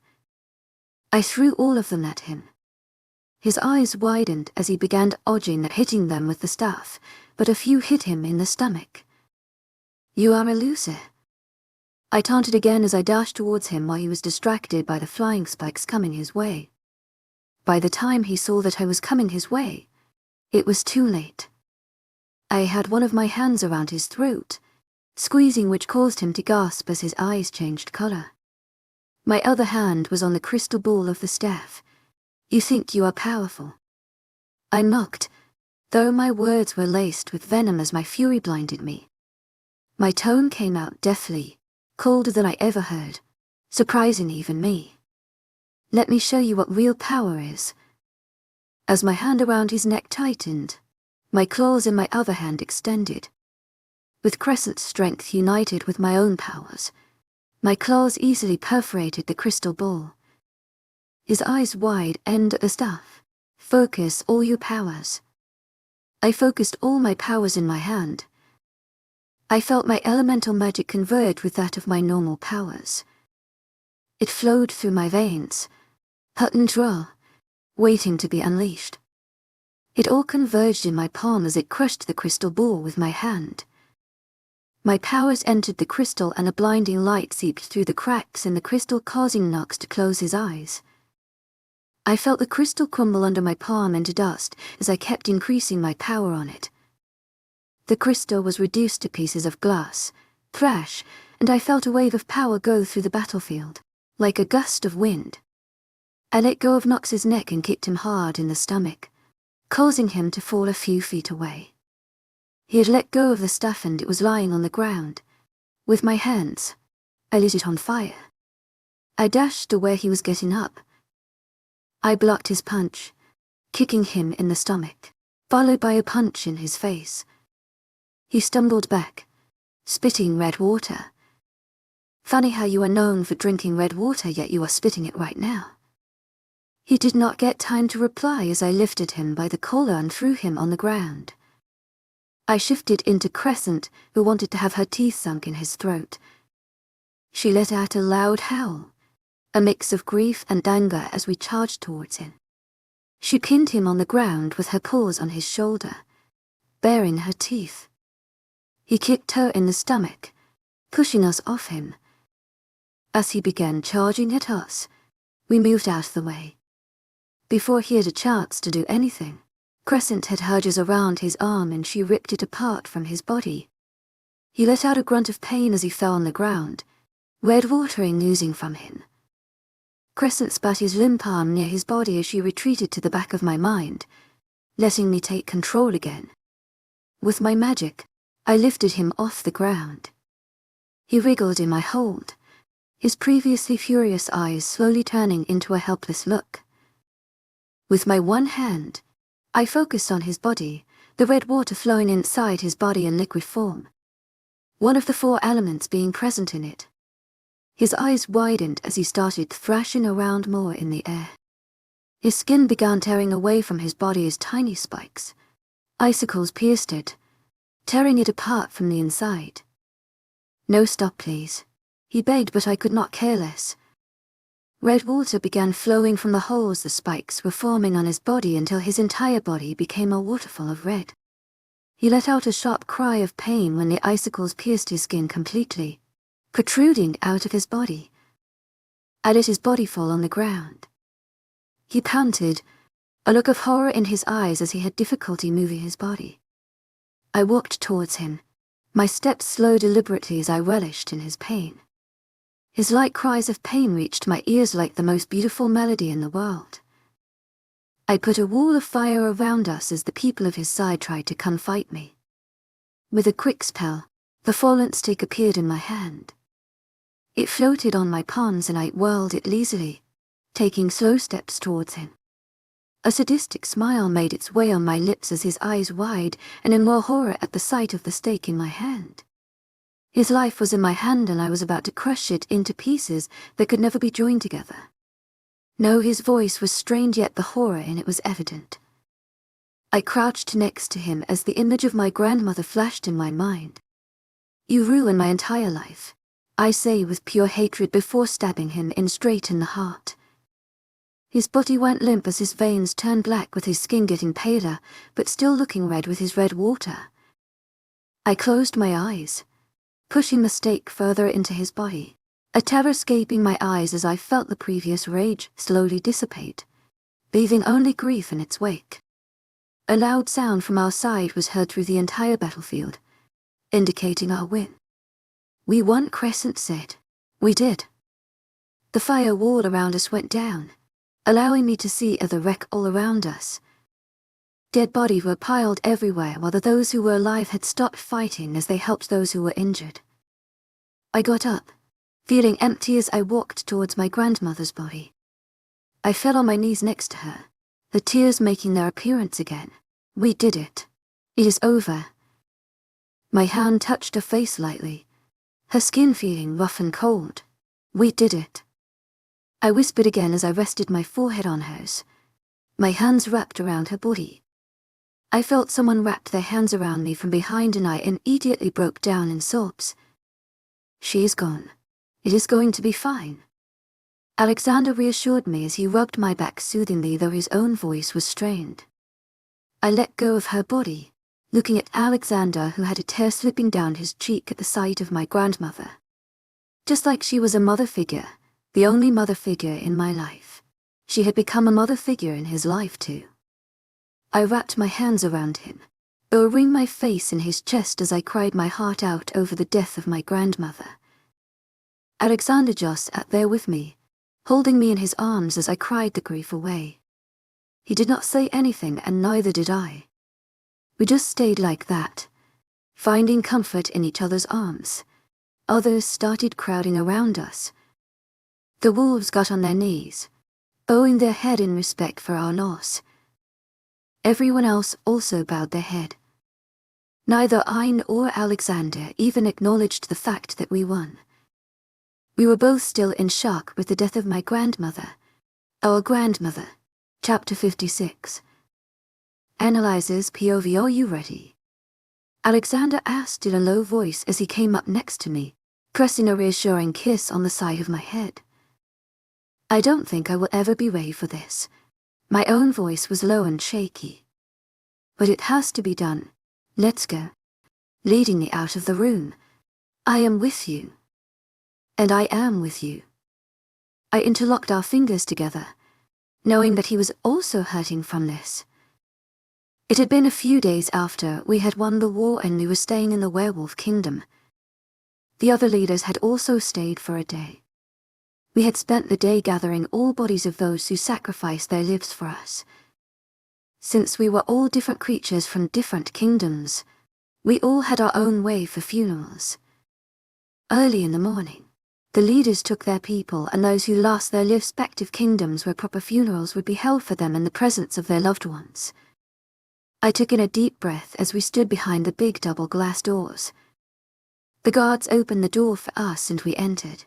I threw all of them at him. His eyes widened as he began dodging and hitting them with the staff, but a few hit him in the stomach. You are a loser. I taunted again as I dashed towards him while he was distracted by the flying spikes coming his way. By the time he saw that I was coming his way, it was too late. I had one of my hands around his throat, squeezing, which caused him to gasp as his eyes changed color. My other hand was on the crystal ball of the staff. You think you are powerful. I mocked, though my words were laced with venom as my fury blinded me. My tone came out deathly, colder than I ever heard, surprising even me. Let me show you what real power is. As my hand around his neck tightened, my claws in my other hand extended. With Crescent's strength united with my own powers, my claws easily perforated the crystal ball. His eyes wide aimed at the staff. Focus all your powers. I focused all my powers in my hand. I felt my elemental magic converge with that of my normal powers. It flowed through my veins, hot and raw, waiting to be unleashed. It all converged in my palm as it crushed the crystal ball with my hand. My powers entered the crystal and a blinding light seeped through the cracks in the crystal, causing Nox to close his eyes. I felt the crystal crumble under my palm into dust as I kept increasing my power on it. The crystal was reduced to pieces of glass, thrash, and I felt a wave of power go through the battlefield, like a gust of wind. I let go of Nox's neck and kicked him hard in the stomach, causing him to fall a few feet away. He had let go of the staff and it was lying on the ground. With my hands, I lit it on fire. I dashed to where he was getting up. I blocked his punch, kicking him in the stomach, followed by a punch in his face. He stumbled back, spitting red water. Funny how you are known for drinking red water, yet you are spitting it right now. He did not get time to reply as I lifted him by the collar and threw him on the ground. I shifted into Crescent, who wanted to have her teeth sunk in his throat. She let out a loud howl, a mix of grief and anger as we charged towards him. She pinned him on the ground with her paws on his shoulder, baring her teeth. He kicked her in the stomach, pushing us off him. As he began charging at us, we moved out of the way. Before he had a chance to do anything, Crescent had hedges around his arm and she ripped it apart from his body. He let out a grunt of pain as he fell on the ground, red water oozing from him. Crescent spat his limb palm near his body as she retreated to the back of my mind, letting me take control again. With my magic, I lifted him off the ground. He wriggled in my hold, his previously furious eyes slowly turning into a helpless look. With my one hand, I focused on his body, the red water flowing inside his body in liquid form, one of the 4 elements being present in it. His eyes widened as he started thrashing around more in the air. His skin began tearing away from his body as tiny spikes. Icicles pierced it, tearing it apart from the inside. "No, stop, please," he begged, but I could not care less. Red water began flowing from the holes the spikes were forming on his body until his entire body became a waterfall of red. He let out a sharp cry of pain when the icicles pierced his skin completely, protruding out of his body. I let his body fall on the ground. He panted, a look of horror in his eyes as he had difficulty moving his body. I walked towards him, my steps slow deliberately as I relished in his pain. His light cries of pain reached my ears like the most beautiful melody in the world. I put a wall of fire around us as the people of his side tried to come fight me. With a quick spell, the fallen stick appeared in my hand. It floated on my palms and I whirled it lazily, taking slow steps towards him. A sadistic smile made its way on my lips as his eyes wide and in more horror at the sight of the stake in my hand. His life was in my hand and I was about to crush it into pieces that could never be joined together. No, his voice was strained, yet the horror in it was evident. I crouched next to him as the image of my grandmother flashed in my mind. "You ruined my entire life," I say with pure hatred before stabbing him in straight in the heart. His body went limp as his veins turned black, with his skin getting paler, but still looking red with his red water. I closed my eyes, pushing the stake further into his body, a terror escaping my eyes as I felt the previous rage slowly dissipate, leaving only grief in its wake. A loud sound from our side was heard through the entire battlefield, indicating our win. "We won," Crescent said. "We did." The fire wall around us went down, allowing me to see the wreck all around us. Dead bodies were piled everywhere, while those who were alive had stopped fighting as they helped those who were injured. I got up, feeling empty as I walked towards my grandmother's body. I fell on my knees next to her, the tears making their appearance again. "We did it. It is over." My hand touched her face lightly, her skin feeling rough and cold. "We did it." I whispered again as I rested my forehead on hers, my hands wrapped around her body. I felt someone wrap their hands around me from behind and I immediately broke down in sobs. "She is gone. It is going to be fine." Alexander reassured me as he rubbed my back soothingly, though his own voice was strained. I let go of her body, looking at Alexander, who had a tear slipping down his cheek at the sight of my grandmother. Just like she was a mother figure, the only mother figure in my life, she had become a mother figure in his life too. I wrapped my hands around him, burying my face in his chest as I cried my heart out over the death of my grandmother. Alexander just sat there with me, holding me in his arms as I cried the grief away. He did not say anything, and neither did I. We just stayed like that, finding comfort in each other's arms. Others started crowding around us. The wolves got on their knees, bowing their head in respect for our loss. Everyone else also bowed their head. Neither I nor Alexander even acknowledged the fact that we won. We were both still in shock with the death of my grandmother. Our grandmother. Chapter 56. Analyzes POV. "Are you ready?" Alexander asked in a low voice as he came up next to me, pressing a reassuring kiss on the side of my head. I don't think I will ever be ready for this. My own voice was low and shaky. "But it has to be done. Let's go." Leading me out of the room. "I am with you." And I am with you. I interlocked our fingers together, knowing that he was also hurting from this. It had been a few days after we had won the war and we were staying in the werewolf kingdom. The other leaders had also stayed for a day. We had spent the day gathering all bodies of those who sacrificed their lives for us. Since we were all different creatures from different kingdoms, we all had our own way for funerals. Early in the morning, the leaders took their people and those who lost their respective kingdoms where proper funerals would be held for them in the presence of their loved ones. I took in a deep breath as we stood behind the big double glass doors. The guards opened the door for us and we entered.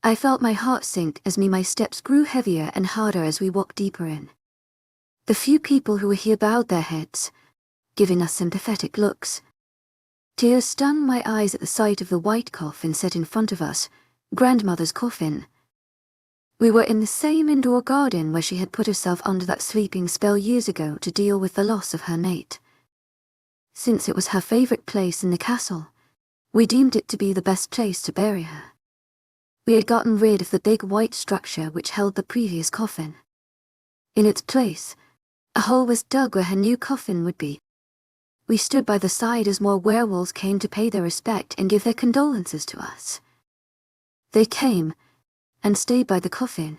I felt my heart sink as my steps grew heavier and harder as we walked deeper in. The few people who were here bowed their heads, giving us sympathetic looks. Tears stung my eyes at the sight of the white coffin set in front of us, grandmother's coffin. We were in the same indoor garden where she had put herself under that sleeping spell years ago to deal with the loss of her mate. Since it was her favorite place in the castle, we deemed it to be the best place to bury her. We had gotten rid of the big white structure which held the previous coffin. In its place, a hole was dug where her new coffin would be. We stood by the side as more werewolves came to pay their respect and give their condolences to us. They came and stayed by the coffin,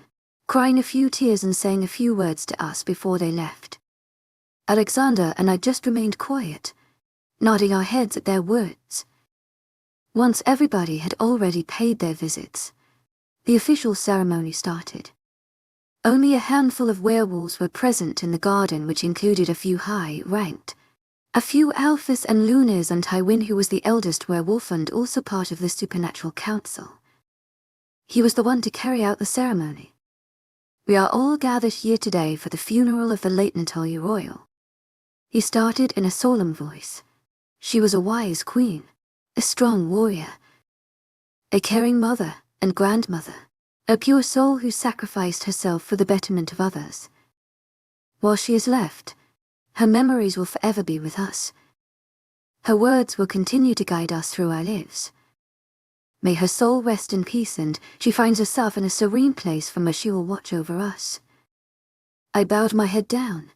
crying a few tears and saying a few words to us before they left. Alexander and I just remained quiet, nodding our heads at their words. Once everybody had already paid their visits, the official ceremony started. Only a handful of werewolves were present in the garden, which included a few high-ranked, a few alphas and lunars, and Tywin, who was the eldest werewolf and also part of the supernatural council. He was the one to carry out the ceremony. We are all gathered here today for the funeral of the late Natalia Royal. He started in a solemn voice. She was a wise queen, a strong warrior, a caring mother and grandmother, a pure soul who sacrificed herself for the betterment of others. While she is left, her memories will forever be with us. Her words will continue to guide us through our lives. May her soul rest in peace, and she finds herself in a serene place from where she will watch over us. I bowed my head down,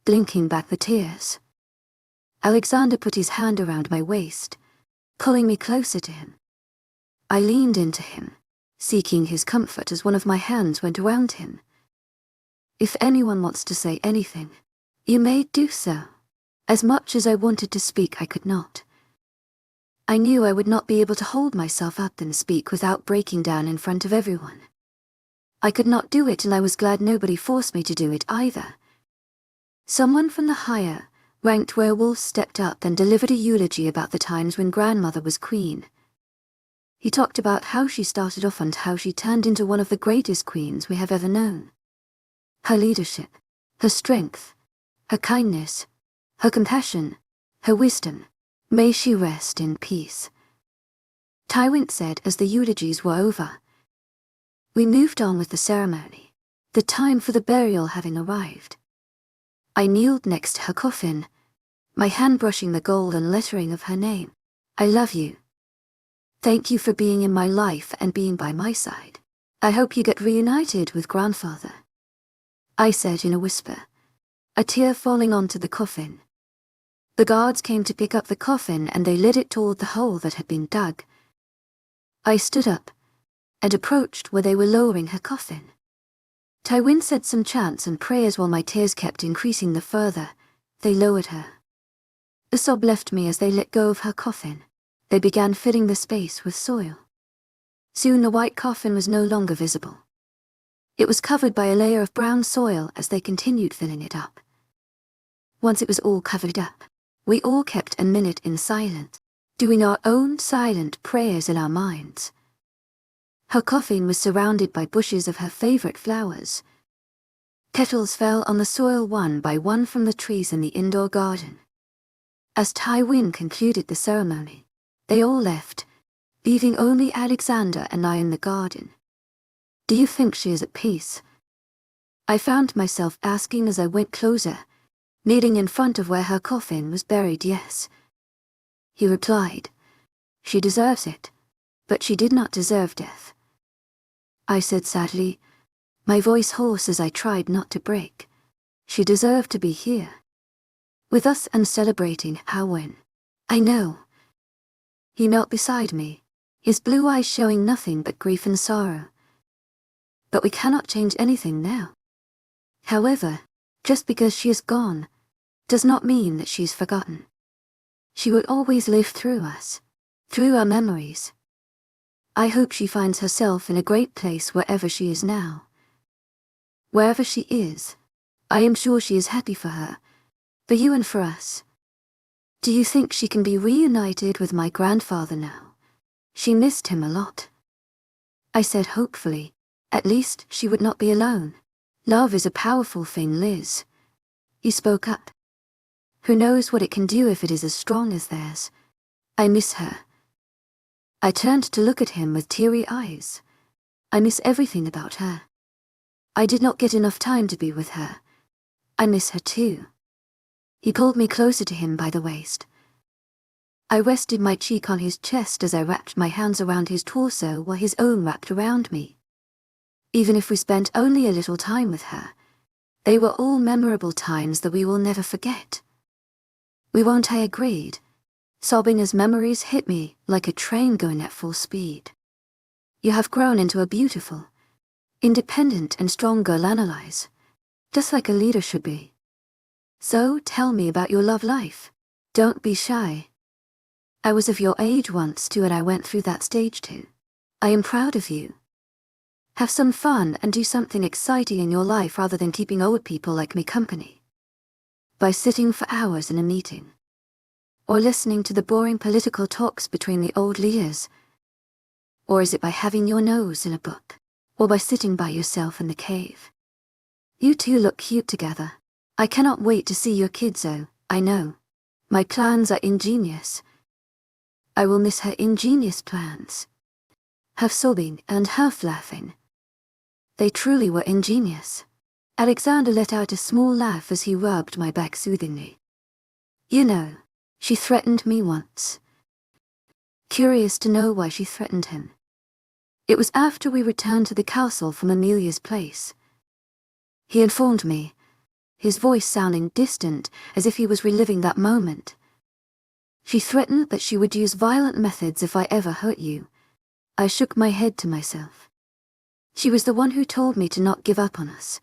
blinking back the tears. Alexander put his hand around my waist, pulling me closer to him. I leaned into him, seeking his comfort as one of my hands went around him. If anyone wants to say anything, you may do so. As much as I wanted to speak, I could not. I knew I would not be able to hold myself up and speak without breaking down in front of everyone. I could not do it, and I was glad nobody forced me to do it either. Someone from the higher, ranked werewolves stepped up and delivered a eulogy about the times when grandmother was queen. He talked about how she started off and how she turned into one of the greatest queens we have ever known. Her leadership, her strength, her kindness, her compassion, her wisdom, may she rest in peace. Tywin said as the eulogies were over. We moved on with the ceremony, the time for the burial having arrived. I kneeled next to her coffin, my hand brushing the golden lettering of her name. I love you. Thank you for being in my life and being by my side. I hope you get reunited with grandfather, I said in a whisper, a tear falling onto the coffin. The guards came to pick up the coffin and they led it toward the hole that had been dug. I stood up and approached where they were lowering her coffin. Tywin said some chants and prayers while my tears kept increasing the further they lowered her. A sob left me as they let go of her coffin. They began filling the space with soil. Soon the white coffin was no longer visible. It was covered by a layer of brown soil as they continued filling it up. Once it was all covered up, we all kept a minute in silence, doing our own silent prayers in our minds. Her coffin was surrounded by bushes of her favorite flowers. Petals fell on the soil one by one from the trees in the indoor garden. As Tywin concluded the ceremony, they all left, leaving only Alexander and I in the garden. Do you think she is at peace? I found myself asking as I went closer, kneeling in front of where her coffin was buried. Yes. He replied, she deserves it, but she did not deserve death. I said sadly, my voice hoarse as I tried not to break. She deserved to be here, with us and celebrating Howin. I know. He knelt beside me, his blue eyes showing nothing but grief and sorrow. But we cannot change anything now. However, just because she is gone, does not mean that she is forgotten. She will always live through us, through our memories. I hope she finds herself in a great place wherever she is now. Wherever she is, I am sure she is happy for her, for you and for us. Do you think she can be reunited with my grandfather now? She missed him a lot. I said hopefully. At least she would not be alone. Love is a powerful thing, Liz. He spoke up. Who knows what it can do if it is as strong as theirs. I miss her. I turned to look at him with teary eyes. I miss everything about her. I did not get enough time to be with her. I miss her too. He pulled me closer to him by the waist. I rested my cheek on his chest as I wrapped my hands around his torso while his own wrapped around me. Even if we spent only a little time with her, they were all memorable times that we will never forget. We won't, I agreed, sobbing as memories hit me like a train going at full speed. You have grown into a beautiful, independent and strong girl, Annalise, just like a leader should be. So tell me about your love life. Don't be shy. I was of your age once too, and I went through that stage too. I am proud of you. Have some fun and do something exciting in your life rather than keeping old people like me company. By sitting for hours in a meeting. Or listening to the boring political talks between the old leaders. Or is it by having your nose in a book? Or by sitting by yourself in the cave? You two look cute together. I cannot wait to see your kids, oh, I know. My plans are ingenious. I will miss her ingenious plans. Her sobbing and half laughing. They truly were ingenious. Alexander let out a small laugh as he rubbed my back soothingly. You know, she threatened me once. Curious to know why she threatened him. It was after we returned to the castle from Amelia's place. He informed me, his voice sounding distant as if he was reliving that moment. She threatened that she would use violent methods if I ever hurt you. I shook my head to myself. She was the one who told me to not give up on us.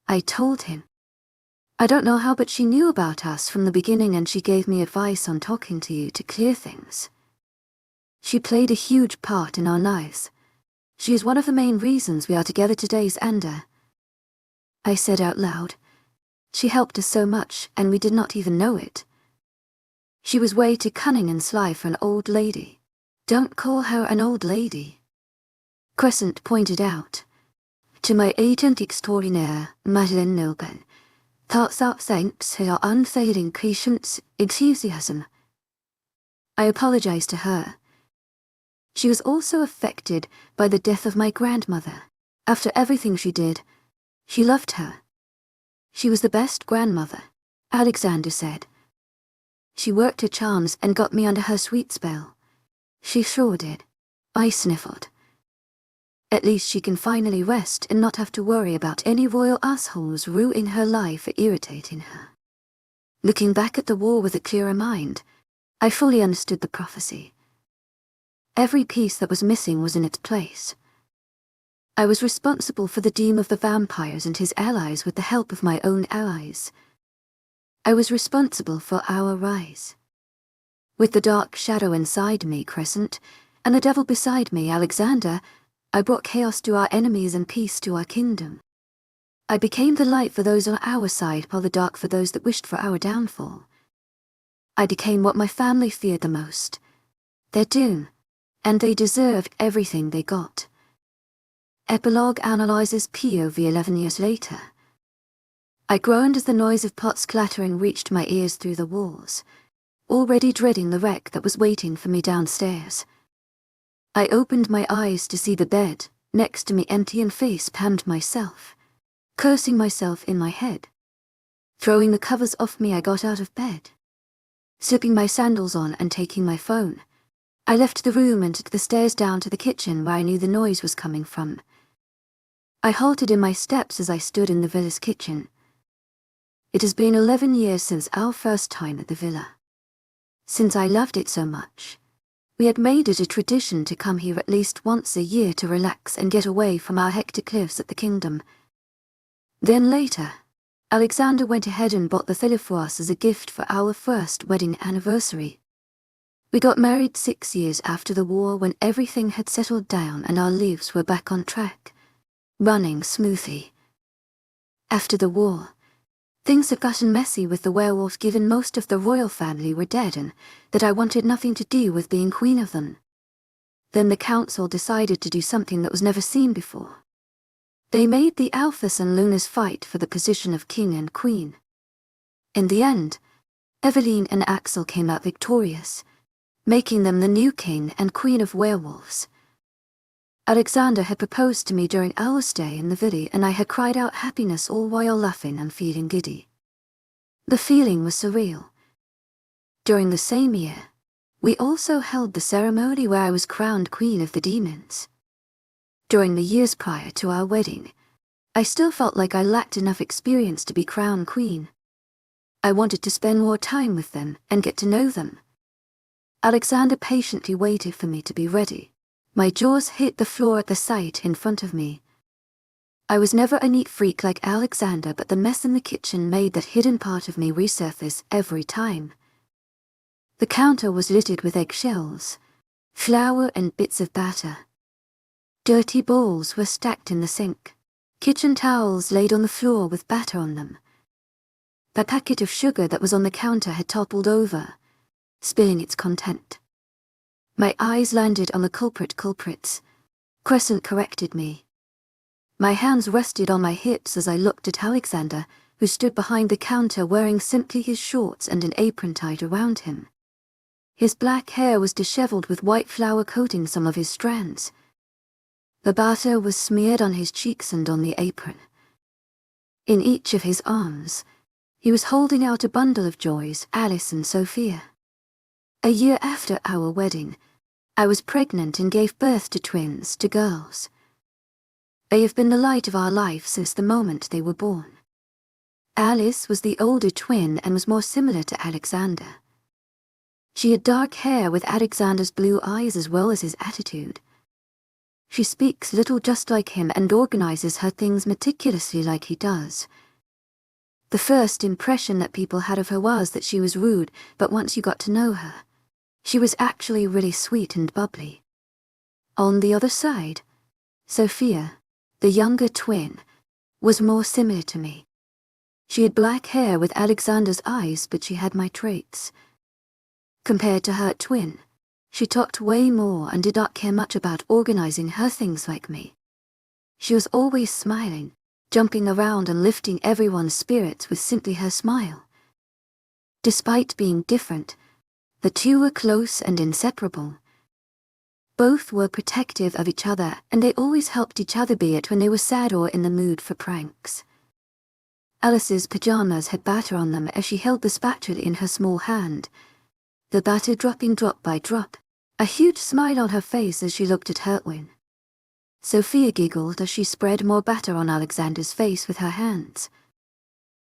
I told him. I don't know how, but she knew about us from the beginning, and she gave me advice on talking to you to clear things. She played a huge part in our lives. She is one of the main reasons we are together today, Xander. I said out loud. She helped us so much, and we did not even know it. She was way too cunning and sly for an old lady. Don't call her an old lady. Crescent pointed out. To my agent extraordinaire, Madeleine Nobel, thoughts out thanks her unfailing patience, enthusiasm. I apologized to her. She was also affected by the death of my grandmother. After everything she did, she loved her. She was the best grandmother, Alexander said. She worked her charms and got me under her sweet spell. She sure did. I sniffled. At least she can finally rest and not have to worry about any royal assholes ruining her life or irritating her. Looking back at the war with a clearer mind, I fully understood the prophecy. Every piece that was missing was in its place. I was responsible for the doom of the vampires and his allies with the help of my own allies. I was responsible for our rise. With the dark shadow inside me, Crescent, and the devil beside me, Alexander, I brought chaos to our enemies and peace to our kingdom. I became the light for those on our side, while the dark for those that wished for our downfall. I became what my family feared the most, their doom, and they deserved everything they got. Epilogue analyzes POV 11 years later. I groaned as the noise of pots clattering reached my ears through the walls, already dreading the wreck that was waiting for me downstairs. I opened my eyes to see the bed next to me empty and face-palmed myself, cursing myself in my head. Throwing the covers off me, I got out of bed. Slipping my sandals on and taking my phone, I left the room and took the stairs down to the kitchen where I knew the noise was coming from. I halted in my steps as I stood in the villa's kitchen. It has been 11 years since our first time at the villa. Since I loved it so much, we had made it a tradition to come here at least once a year to relax and get away from our hectic lives at the kingdom. Then later, Alexander went ahead and bought the villa for us as a gift for our first wedding anniversary. We got married 6 years after the war, when everything had settled down and our lives were back on track, running smoothly. After the war, things had gotten messy with the werewolves, given most of the royal family were dead and that I wanted nothing to do with being queen of them. Then the council decided to do something that was never seen before. They made the Alphas and Lunas fight for the position of king and queen. In the end, Eveline and Axel came out victorious, making them the new king and queen of werewolves. Alexander had proposed to me during our stay in the villa, and I had cried out happiness all while laughing and feeling giddy. The feeling was surreal. During the same year, we also held the ceremony where I was crowned queen of the demons. During the years prior to our wedding, I still felt like I lacked enough experience to be crowned queen. I wanted to spend more time with them and get to know them. Alexander patiently waited for me to be ready. My jaws hit the floor at the sight in front of me. I was never a neat freak like Alexander, but the mess in the kitchen made that hidden part of me resurface every time. The counter was littered with eggshells, flour and bits of batter. Dirty bowls were stacked in the sink, kitchen towels laid on the floor with batter on them. The packet of sugar that was on the counter had toppled over, spilling its content. My eyes landed on the culprits. Crescent corrected me. My hands rested on my hips as I looked at Alexander, who stood behind the counter wearing simply his shorts and an apron tied around him. His black hair was disheveled with white flour coating some of his strands. The batter was smeared on his cheeks and on the apron. In each of his arms, he was holding out a bundle of joys, Alice and Sophia. A year after our wedding, I was pregnant and gave birth to twins, to girls. They have been the light of our life since the moment they were born. Alice was the older twin and was more similar to Alexander. She had dark hair with Alexander's blue eyes as well as his attitude. She speaks little just like him and organizes her things meticulously like he does. The first impression that people had of her was that she was rude, but once you got to know her, she was actually really sweet and bubbly. On the other side, Sophia, the younger twin, was more similar to me. She had black hair with Alexander's eyes, but she had my traits. Compared to her twin, she talked way more and did not care much about organizing her things like me. She was always smiling, jumping around and lifting everyone's spirits with simply her smile. Despite being different, the two were close and inseparable. Both were protective of each other, and they always helped each other, be it when they were sad or in the mood for pranks. Alice's pajamas had batter on them as she held the spatula in her small hand, the batter dropping drop by drop, a huge smile on her face as she looked at Hertwin. Sophia giggled as she spread more batter on Alexander's face with her hands.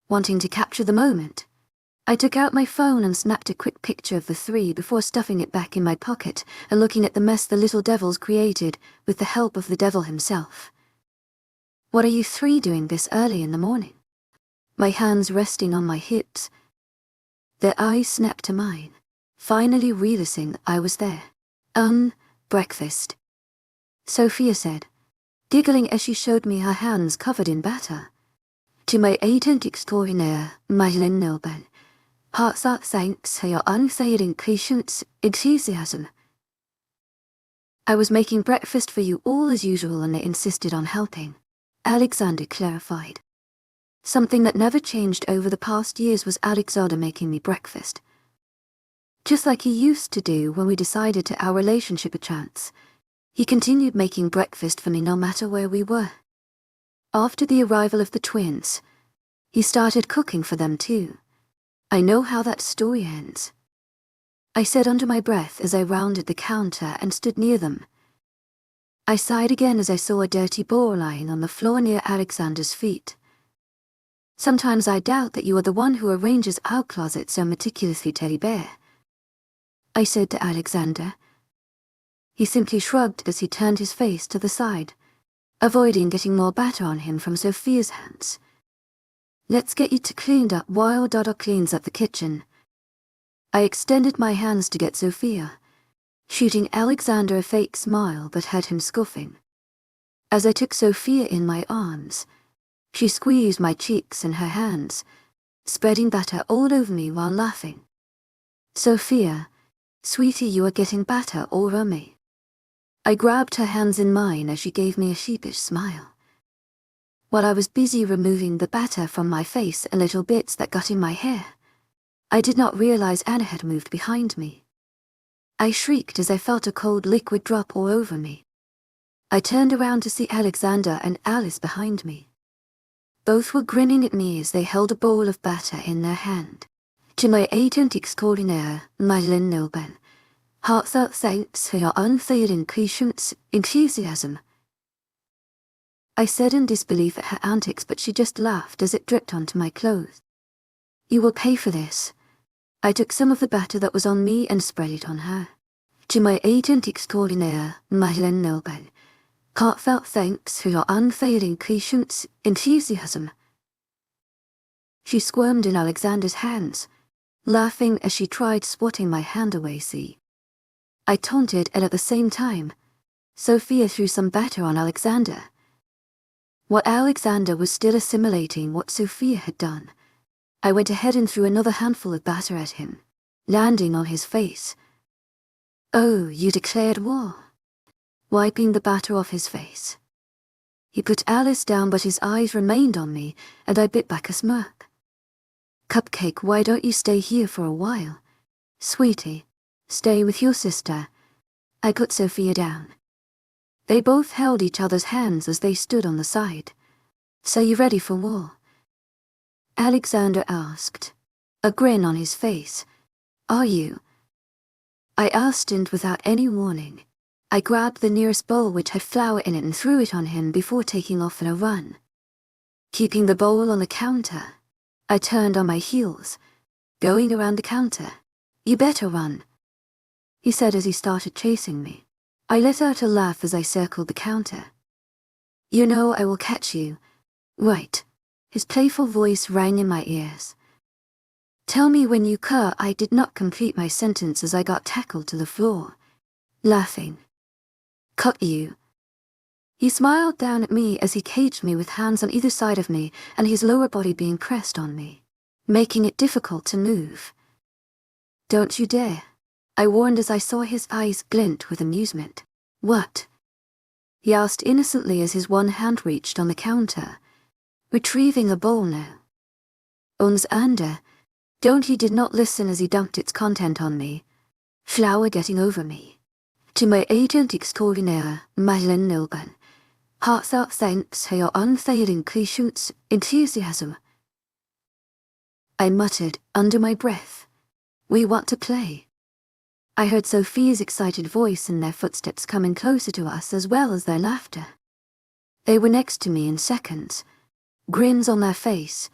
Wanting to capture the moment, I took out my phone and snapped a quick picture of the three before stuffing it back in my pocket and looking at the mess the little devils created with the help of the devil himself. "What are you three doing this early in the morning?" My hands resting on my hips. Their eyes snapped to mine, finally realizing that I was there. Breakfast," Sophia said, giggling as she showed me her hands covered in batter. "To my agent extraordinaire, Madeleine Noble. Heartfelt thanks for your unfailing patience, enthusiasm." "I was making breakfast for you all as usual and they insisted on helping," Alexander clarified. Something that never changed over the past years was Alexander making me breakfast. Just like he used to do when we decided to our relationship a chance, he continued making breakfast for me no matter where we were. After the arrival of the twins, he started cooking for them too. I know how that story ends. I said under my breath as I rounded the counter and stood near them. I sighed again as I saw a dirty bowl lying on the floor near Alexander's feet. "Sometimes I doubt that you are the one who arranges our closet so meticulously, Teddy Bear," I said to Alexander. He simply shrugged as he turned his face to the side, avoiding getting more batter on him from Sophia's hands. "Let's get you two cleaned up while Dada cleans up the kitchen." I extended my hands to get Sophia, shooting Alexander a fake smile but had him scoffing. As I took Sophia in my arms, she squeezed my cheeks in her hands, spreading batter all over me while laughing. "Sophia, sweetie, you are getting batter all over me." I grabbed her hands in mine as she gave me a sheepish smile. While I was busy removing the batter from my face and little bits that got in my hair, I did not realize Anna had moved behind me. I shrieked as I felt a cold liquid drop all over me. I turned around to see Alexander and Alice behind me. Both were grinning at me as they held a bowl of batter in their hand. To my agent extraordinaire, Madeleine Nobel, heartfelt thanks for your unfailing patience, enthusiasm. I said in disbelief at her antics, but she just laughed as it dripped onto my clothes. You will pay for this. I took some of the batter that was on me and spread it on her. To my agent extraordinaire, Madeleine Nobel, heartfelt thanks for your unfailing patience, enthusiasm. She squirmed in Alexander's hands, laughing as she tried swatting my hand away. See? I taunted, and at the same time, Sophia threw some batter on Alexander. While Alexander was still assimilating what Sophia had done, I went ahead and threw another handful of batter at him, landing on his face. Oh, you declared war? Wiping the batter off his face. He put Alice down, but his eyes remained on me, and I bit back a smirk. Cupcake, why don't you stay here for a while? Sweetie, stay with your sister. I put Sophia down. They both held each other's hands as they stood on the side. So you ready for war? Alexander asked, a grin on his face. Are you? I asked, and without any warning, I grabbed the nearest bowl which had flour in it and threw it on him before taking off on a run. Keeping the bowl on the counter, I turned on my heels, going around the counter. You better run, he said as he started chasing me. I let out a laugh as I circled the counter. You know I will catch you, right? His playful voice rang in my ears. Tell me when you cur. I did not complete my sentence as I got tackled to the floor, laughing. Cut you. He smiled down at me as he caged me with hands on either side of me and his lower body being pressed on me, making it difficult to move. Don't you dare, I warned as I saw his eyes glint with amusement. What? He asked innocently as his one hand reached on the counter, retrieving a bowl now. Uns under. Don't. He did not listen as he dumped its content on me, flour getting over me. To my agent extraordinaire, Madeleine Nobel, heartfelt thanks for your unfailing patience, enthusiasm. I muttered under my breath, we want to play. I heard Sophia's excited voice and their footsteps coming closer to us, as well as their laughter. They were next to me in seconds, grins on their face.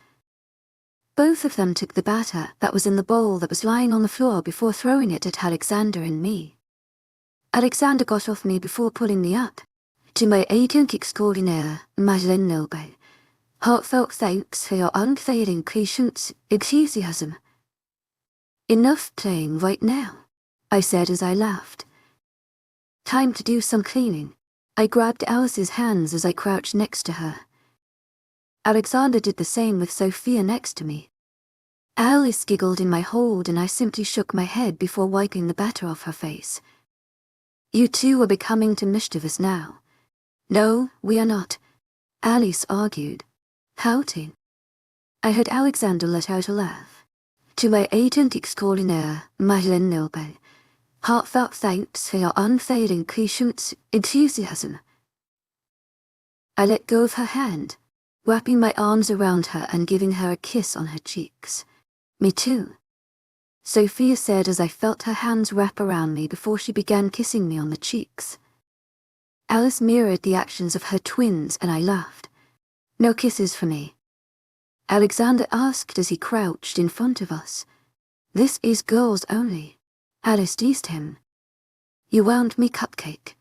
Both of them took the batter that was in the bowl that was lying on the floor before throwing it at Alexander and me. Alexander got off me before pulling me up. To my agent extraordinaire, Madeleine Nobel, heartfelt thanks for your unfailing patience, enthusiasm. Enough playing right now, I said as I laughed. Time to do some cleaning. I grabbed Alice's hands as I crouched next to her. Alexander did the same with Sophia next to me. Alice giggled in my hold and I simply shook my head before wiping the batter off her face. You two are becoming too mischievous now. No, we are not, Alice argued, pouting. I heard Alexander let out a laugh. To my agent extraordinaire, Madeleine Nobel, heartfelt thanks for your unfailing patience, enthusiasm. I let go of her hand, wrapping my arms around her and giving her a kiss on her cheeks. Me too, Sophia said as I felt her hands wrap around me before she began kissing me on the cheeks. Alice mirrored the actions of her twins and I laughed. No kisses for me, Alexander asked as he crouched in front of us. This is girls only, Alice teased him. You wound me, Cupcake,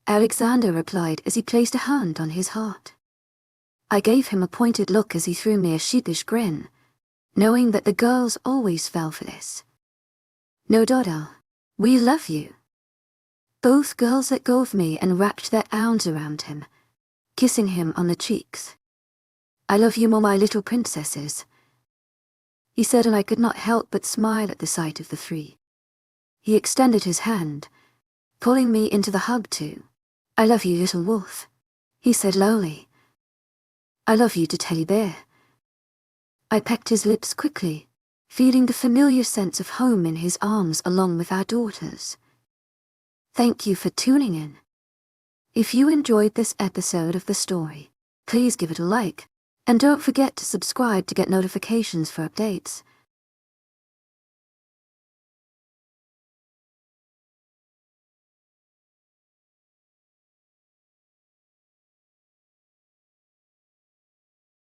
Alexander replied as he placed a hand on his heart. I gave him a pointed look as he threw me a sheepish grin, knowing that the girls always fell for this. No, Dodo, we love you. Both girls let go of me and wrapped their arms around him, kissing him on the cheeks. I love you more, my little princesses, he said, and I could not help but smile at the sight of the three. He extended his hand, pulling me into the hug too. I love you, little wolf, he said lowly. I love you to teddy bear. I pecked his lips quickly, feeling the familiar sense of home in his arms along with our daughters. Thank you for tuning in. If you enjoyed this episode of the story, please give it a like, and don't forget to subscribe to get notifications for updates.